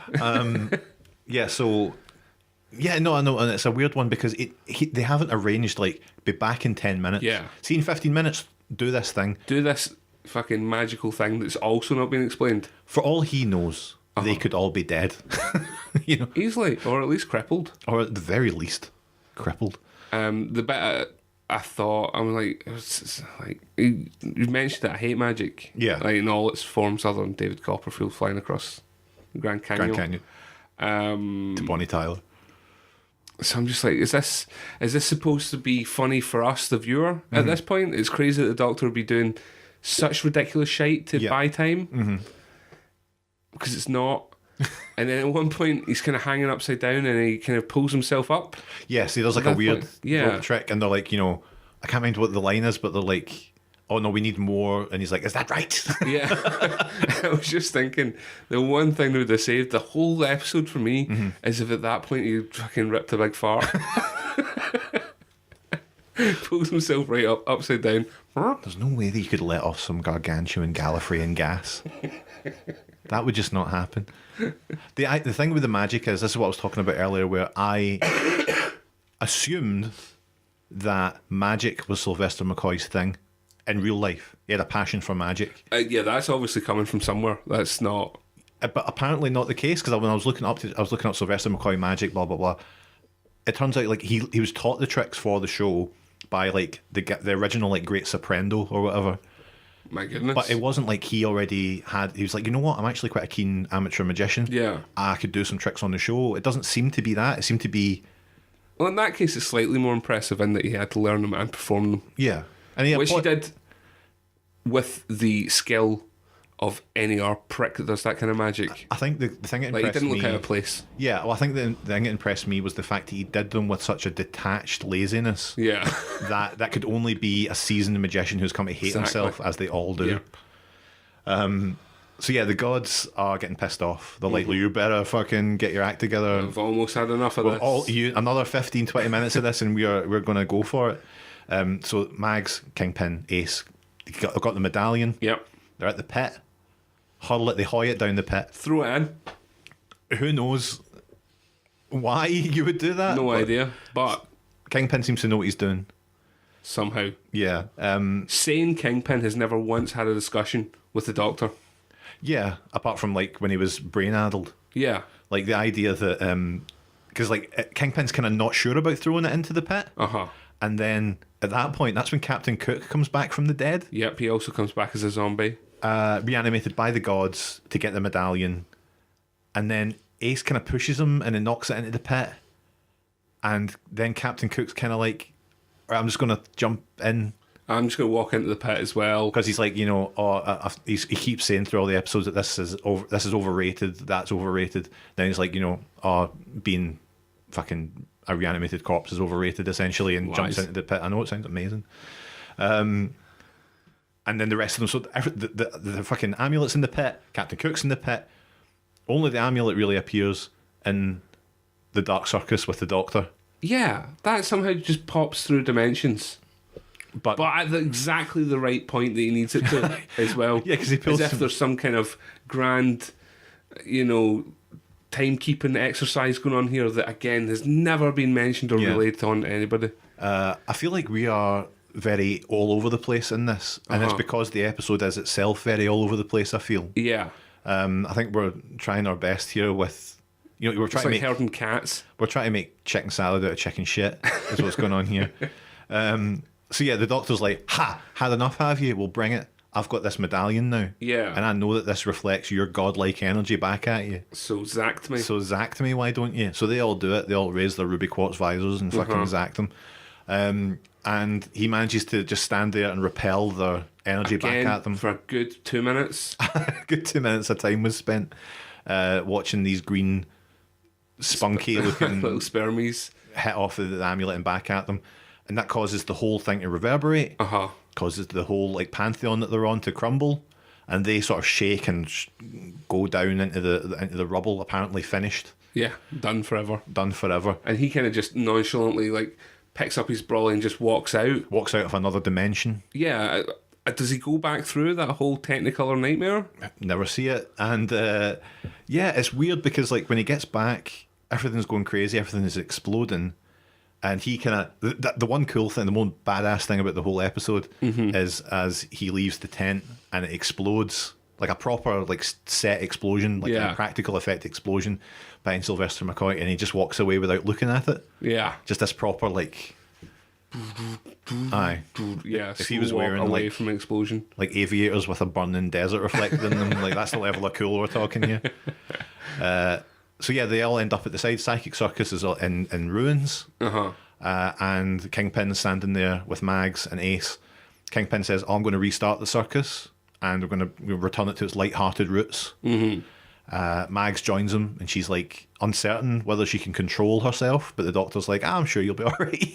S3: Yeah, so... Yeah, no, I know, and it's a weird one because they haven't arranged, like, be back in 10 minutes.
S2: Yeah.
S3: See, in 15 minutes, do this thing.
S2: Do this fucking magical thing that's also not being explained.
S3: For all he knows, they could all be dead. You know?
S2: Easily, or at least crippled.
S3: Or at the very least, crippled.
S2: The bit I thought, I was like, you mentioned that I hate magic.
S3: Yeah.
S2: Like, in all its forms other than David Copperfield flying across the Grand Canyon.
S3: To Bonnie Tyler.
S2: So I'm just like, is this supposed to be funny for us, the viewer, at this point? It's crazy that the Doctor would be doing such ridiculous shite to buy time. Because it's not. And then at one point, he's kind of hanging upside down and he kind of pulls himself up.
S3: Yes, he does like a weird rope trick, and they're like, you know, I can't mind what the line is, but they're like, oh no, we need more. And he's like, is that right?
S2: Yeah. I was just thinking, the one thing that would have saved the whole episode for me is if at that point he fucking ripped a big fart. Pulls himself right up, upside down.
S3: There's no way that you could let off some gargantuan Gallifreyan gas. That would just not happen. The thing with the magic is, this is what I was talking about earlier, where I assumed that magic was Sylvester McCoy's thing in real life. He had a passion for magic.
S2: Yeah, that's obviously coming from somewhere. That's not...
S3: But apparently not the case, because when I was looking up Sylvester McCoy magic, blah, blah, blah. It turns out like he was taught the tricks for the show by like the original like Great Soprendo or whatever.
S2: My goodness.
S3: But it wasn't like he already had... He was like, you know what? I'm actually quite a keen amateur magician.
S2: Yeah.
S3: I could do some tricks on the show. It doesn't seem to be that. It seemed to be...
S2: Well, in that case, it's slightly more impressive in that he had to learn them and perform them.
S3: Yeah. And
S2: which he did with the skill of any prick that does that kind of magic.
S3: I think the thing that
S2: Like, he
S3: impressed
S2: didn't look
S3: me,
S2: out of place.
S3: Yeah, well, I think the thing that impressed me was the fact that he did them with such a detached laziness.
S2: Yeah.
S3: that could only be a seasoned magician who's come to hate
S2: Exactly.
S3: himself, as they all do. So yeah, the gods are getting pissed off. They're like, you better fucking get your act together.
S2: I've almost had enough of this.
S3: Another 15, 20 minutes of this and we're going to go for it. So Mags, Kingpin, Ace, they've got the medallion.
S2: Yep.
S3: They're at the pit. Hurl it, they hoy it down the pit.
S2: Throw it in.
S3: Who knows why you would do that?
S2: No idea. But
S3: Kingpin seems to know what he's doing.
S2: Somehow.
S3: Yeah.
S2: Sane Kingpin has never once had a discussion with the Doctor.
S3: Yeah, apart from like when he was brain-addled.
S2: Yeah.
S3: Like the idea that... Because like Kingpin's kind of not sure about throwing it into the pit.
S2: Uh-huh.
S3: And then at that point, that's when Captain Cook comes back from the dead.
S2: Yep, he also comes back as a zombie.
S3: Reanimated by the gods to get the medallion. And then Ace kind of pushes him and then knocks it into the pit. And then Captain Cook's kind of like, I'm just going to jump in.
S2: I'm just going to walk into the pit as well.
S3: Because he's like, you know, he keeps saying through all the episodes that this is overrated, that's overrated. Then he's like, you know, being fucking a reanimated corpse is overrated, essentially, and jumps into the pit. I know it sounds amazing. And then the rest of them, so the fucking amulet's in the pit, Captain Cook's in the pit. Only the amulet really appears in the Dark Circus with the Doctor.
S2: Yeah, that somehow just pops through dimensions.
S3: But
S2: at exactly the right point that he needs it to as well.
S3: Yeah, because he pulls
S2: as if there's some kind of grand, you know, timekeeping exercise going on here that, again, has never been mentioned or related on to anybody.
S3: I feel like we are very all over the place in this, and it's because the episode is itself very all over the place, I feel.
S2: Yeah.
S3: I think we're trying our best here with, you know, we're trying
S2: to
S3: make
S2: herding cats.
S3: We're trying to make chicken salad out of chicken shit, is what's going on here. So yeah, the Doctor's like, had enough, have you? Well, bring it. I've got this medallion now.
S2: Yeah.
S3: And I know that this reflects your godlike energy back at you.
S2: So zacked me.
S3: So zacked me, why don't you? So they all do it. They all raise their ruby quartz visors and fucking zack them. And he manages to just stand there and repel their energy back at them.
S2: For a good 2 minutes.
S3: A good 2 minutes of time was spent watching these green, spunky looking
S2: little spermies
S3: hit off the amulet and back at them. And that causes the whole thing to reverberate. Causes the whole like pantheon that they're on to crumble, and they sort of shake and go down into the rubble. Apparently finished.
S2: Yeah, done forever.
S3: Done forever.
S2: And he kind of just nonchalantly like picks up his brolly and just walks out.
S3: Walks out of another dimension.
S2: Yeah. Does he go back through that whole Technicolor nightmare?
S3: Never see it. And yeah, it's weird because like when he gets back, everything's going crazy. Everything is exploding. And he kind of, the one cool thing, the most badass thing about the whole episode is as he leaves the tent and it explodes, like a proper like set explosion, like a practical effect explosion behind Sylvester McCoy, and he just walks away without looking at it.
S2: Yeah.
S3: Just this proper like, aye.
S2: Yeah,
S3: if he was wearing
S2: away
S3: like,
S2: from an explosion.
S3: Like aviators with a burning desert reflected in them, like that's the level of cool we're talking here. So yeah, they all end up at the side. Psychic Circus is in ruins. And Kingpin's standing there with Mags and Ace. Kingpin says, I'm going to restart the circus and we're going to return it to its light-hearted roots. Mags joins him and she's like uncertain whether she can control herself, but the Doctor's like, I'm sure you'll be alright.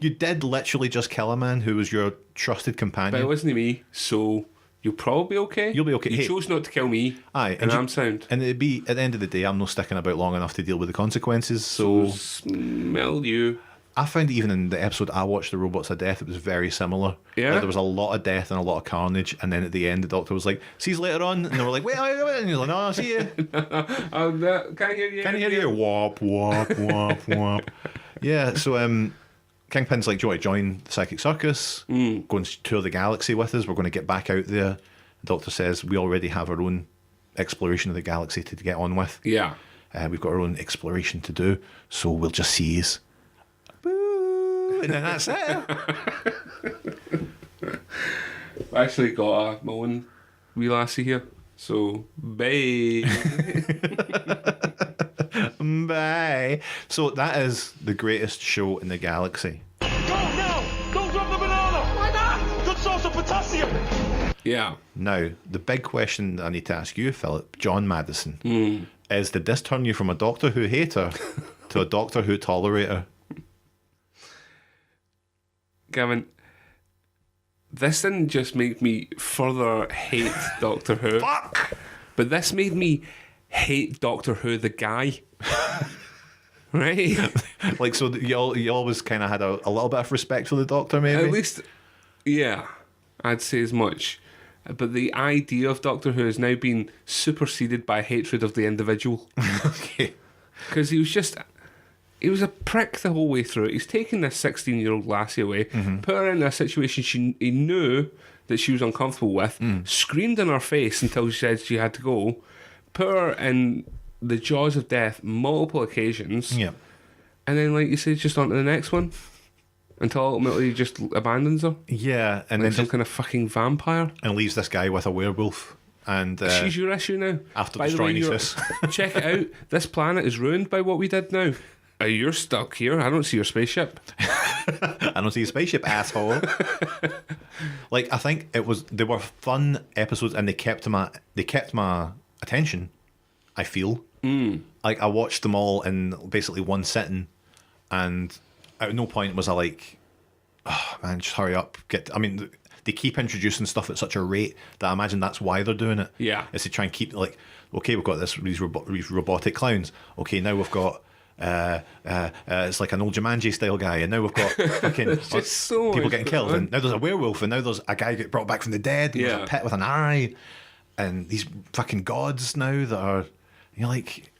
S3: You did literally just kill a man who was your trusted companion.
S2: But it wasn't me, so you'll probably be okay.
S3: You'll be okay.
S2: You chose not to kill me.
S3: Aye,
S2: and I'm sound.
S3: And it'd be, at the end of the day, I'm not sticking about long enough to deal with the consequences, so
S2: smell you.
S3: I found even in the episode I watched, The Robots of Death, it was very similar.
S2: Yeah.
S3: Like, there was a lot of death and a lot of carnage, and then at the end the Doctor was like, see you later on, and they were like, wait, and you're like, no, see you.
S2: Can't hear you.
S3: Can't hear you. Wop, wop, wop, wop. Yeah, so Kingpin's like, do you want to join the Psychic Circus? Go and tour the galaxy with us. We're going to get back out there. The Doctor says, we already have our own exploration of the galaxy to get on with.
S2: Yeah.
S3: We've got our own exploration to do, so we'll just see us. Boo! And then that's it.
S2: I've actually got my own wee lassie here, so bye.
S3: Bye. So that is the greatest show in the galaxy.
S10: Go now! Don't drop the banana! Why not? Good source of potassium!
S2: Yeah.
S3: Now, the big question I need to ask you, Philip, John Maddison, is did this turn you from a Doctor Who hater to a Doctor Who tolerator?
S2: Gavin, this didn't just make me further hate Doctor Who.
S3: Fuck!
S2: But this made me hate Doctor Who, the guy. Right?
S3: Like, so you always kind of had a little bit of respect for the Doctor, maybe?
S2: At least, yeah, I'd say as much. But the idea of Doctor Who has now been superseded by hatred of the individual.
S3: Okay.
S2: Because he was a prick the whole way through it. He's taken this 16-year-old lassie away, put her in a situation he knew that she was uncomfortable with, screamed in her face until she said she had to go, put her in the jaws of death multiple occasions,
S3: Yeah.
S2: and then, like you say, just on to the next one until ultimately he just abandons her.
S3: Yeah, and
S2: Like
S3: then
S2: some kind of fucking vampire.
S3: and leaves this guy with a werewolf. And
S2: She's your issue now.
S3: after
S2: By the way,
S3: destroying his
S2: you're-
S3: fist.
S2: check it out. This planet is ruined by what we did now. You're stuck here. I don't see your spaceship.
S3: I don't see a spaceship, asshole. Like, I think they were fun episodes, and they kept my attention. I feel like I watched them all in basically one sitting, and at no point was I like, oh man, just hurry up. They keep introducing stuff at such a rate that I imagine that's why they're doing it.
S2: Yeah.
S3: Is to try and keep, like, okay, we've got these robotic clowns. Okay, now we've got it's like an old Jumanji style guy, and now we've got fucking
S2: just so
S3: people
S2: much
S3: getting killed, and now there's a werewolf, and now there's a guy get brought back from the dead, and there's a pit with an eye, and these fucking gods now that are, you're like,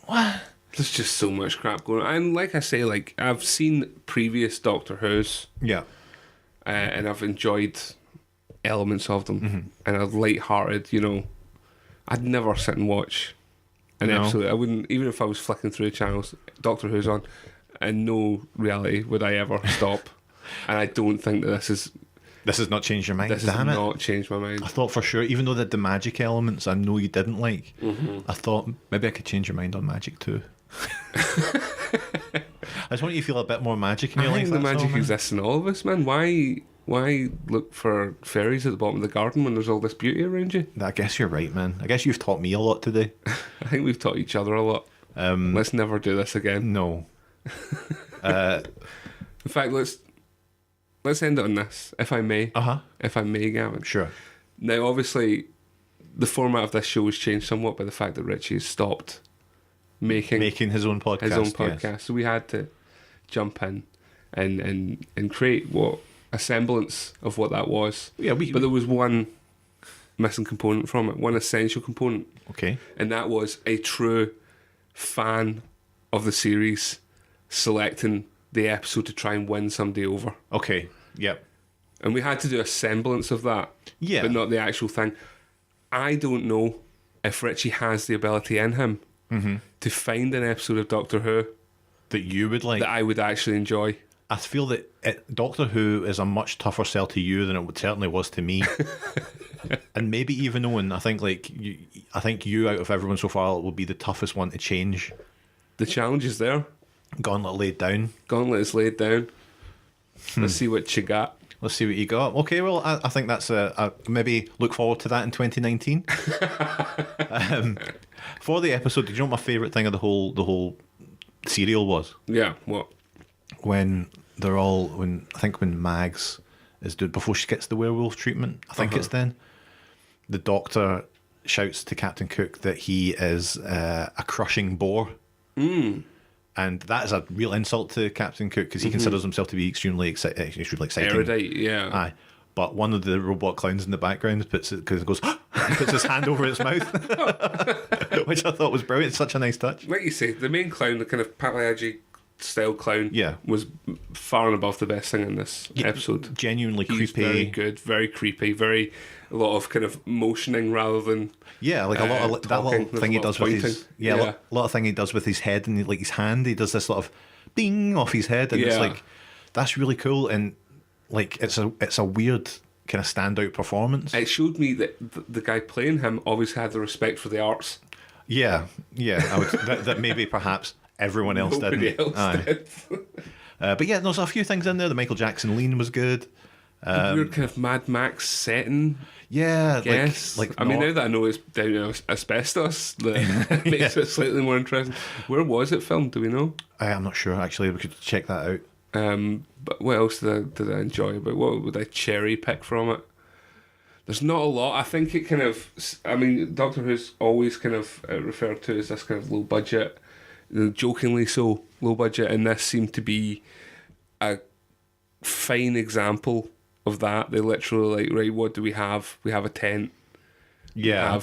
S3: what?
S2: There's just so much crap going on. And like I say, like, I've seen previous Doctor Who's.
S3: Yeah.
S2: And I've enjoyed elements of them. And are light-hearted, I'd never sit and watch an episode. I wouldn't, even if I was flicking through the channels, Doctor Who's on, in no reality would I ever stop. And I don't think that
S3: this has not changed your mind.
S2: This has not changed my mind.
S3: I thought for sure, even though the magic elements I know you didn't like, I thought maybe I could change your mind on magic too. I just want you to feel a bit more magic in your life.
S2: I think the magic exists in all of us, man. Why look for fairies at the bottom of the garden when there's all this beauty around you?
S3: I guess you're right, man. I guess you've taught me a lot today.
S2: I think we've taught each other a lot. Let's never do this again.
S3: No.
S2: In fact, let's end it on this, if I may. If I may, Gavin.
S3: Sure.
S2: Now, obviously, the format of this show has changed somewhat by the fact that Richie has stopped making
S3: his own podcast.
S2: Yes. So we had to jump in and create a semblance of what that was.
S3: Yeah,
S2: but there was one missing component from it, one essential component.
S3: Okay.
S2: And that was a true fan of the series selecting the episode to try and win somebody over.
S3: Okay. Yep.
S2: And we had to do a semblance of that.
S3: Yeah.
S2: But not the actual thing. I don't know if Richie has the ability in him to find an episode of Doctor Who
S3: that you would like,
S2: that I would actually enjoy.
S3: I feel that Doctor Who is a much tougher sell to you than it certainly was to me. And maybe even Owen, I think you out of everyone so far will be the toughest one to change.
S2: The challenge is there.
S3: Gauntlet laid down.
S2: Gauntlet is laid down. Let's see what you got.
S3: Let's see what you got. Okay, well, I think that's maybe look forward to that in 2019. For the episode, did you know what my favourite thing of the whole serial was?
S2: Yeah, what?
S3: When Mags is doing, before she gets the werewolf treatment, I think it's then, the Doctor shouts to Captain Cook that he is a crushing bore. And that is a real insult to Captain Cook because he considers himself to be extremely exciting.
S2: Erudite, yeah.
S3: Aye. But one of the robot clowns in the background puts his hand over its mouth, which I thought was brilliant. Such a nice touch.
S2: Like you say, the main clown, the kind of Pagliacci style clown, was far and above the best thing in this episode.
S3: Genuinely creepy.
S2: Very good, very creepy, a lot of kind of motioning rather than
S3: a lot of that little thing he does with his a lot of thing he does with his head and like his hand. He does this sort of ding off his head, and it's like that's really cool, and like it's a weird kind of standout performance.
S2: It showed me that the guy playing him obviously had the respect for the arts.
S3: Yeah, I would, that maybe perhaps everyone else didn't.
S2: Nobody else did.
S3: But yeah, there's a few things in there. The Michael Jackson lean was good.
S2: Weird kind of Mad Max setting.
S3: Yeah,
S2: Yes. I mean, now that I know it's down to asbestos, that makes it slightly more interesting. Where was it filmed? Do we know?
S3: I'm not sure, actually. We could check that out.
S2: But what else did I enjoy? But what would I cherry pick from it? There's not a lot. I think it kind of... I mean, Doctor Who's always kind of referred to as this kind of low budget, jokingly so, low budget, and this seemed to be a fine example of that. They literally like, right, what do we have? We have a tent.
S3: Yeah.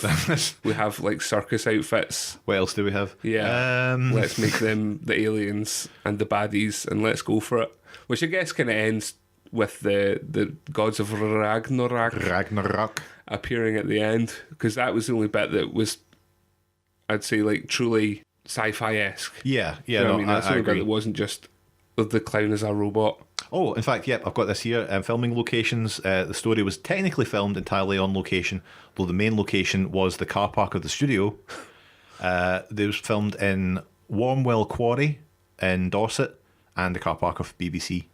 S2: We have like circus outfits.
S3: What else do we have?
S2: Yeah. Let's make them the aliens and the baddies and let's go for it. Which I guess kind of ends with the gods of Ragnarok appearing at the end, because that was the only bit that was, I'd say, like truly sci-fi-esque.
S3: Yeah,
S2: You know what I mean? That's the
S3: I
S2: only bit
S3: agree.
S2: that wasn't just the clown as a robot.
S3: Oh, in fact, yep, I've got this here. Filming locations. The story was technically filmed entirely on location, though the main location was the car park of the studio. It was filmed in Warmwell Quarry in Dorset and the car park of BBC.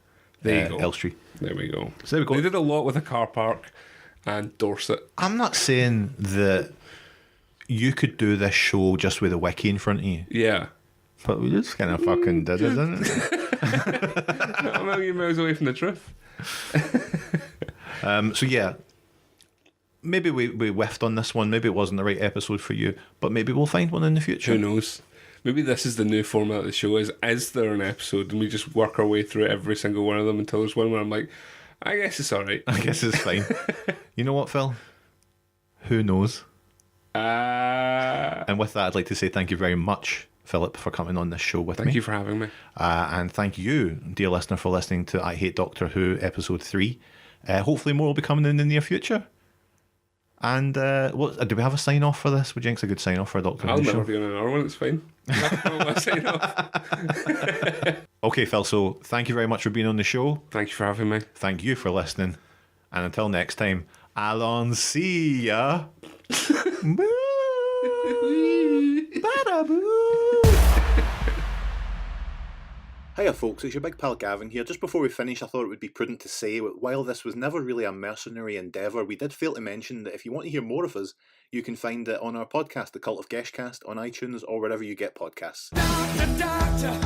S2: There you go.
S3: Elstree.
S2: There we go.
S3: So there we go.
S2: They did a lot with a car park and Dorset.
S3: I'm not saying that you could do this show just with a wiki in front of you.
S2: Yeah.
S3: But we just kind of fucking did it, didn't it?
S2: Not a million miles away from the truth.
S3: So yeah, maybe we whiffed on this one. Maybe it wasn't the right episode for you, but maybe we'll find one in the future.
S2: Who knows? Maybe this is the new format of the show. Is there an episode and we just work our way through every single one of them until there's one where I'm like, I guess it's alright.
S3: I guess it's fine. You know what, Phil? Who knows? And with that, I'd like to say thank you very much, Philip, for coming on this show with me.
S2: Thank you for having me.
S3: And thank you, dear listener, for listening to I Hate Doctor Who episode 3. Hopefully more will be coming in the near future. And what do we have a sign off for this? Would you think's a good sign off for a Doctor
S2: I'll
S3: Who
S2: never
S3: show?
S2: be on another one, it's fine. I'll sign off.
S3: Okay, Phil, so thank you very much for being on the show.
S2: Thank you for having me.
S3: Thank you for listening. And until next time, I'll see ya. Hiya folks, it's your big pal Gavin here. Just before we finish, I thought it would be prudent to say that while this was never really a mercenary endeavour, we did fail to mention that if you want to hear more of us, you can find it on our podcast, The Cult of Geshcast, on iTunes or wherever you get podcasts.
S4: Doctor,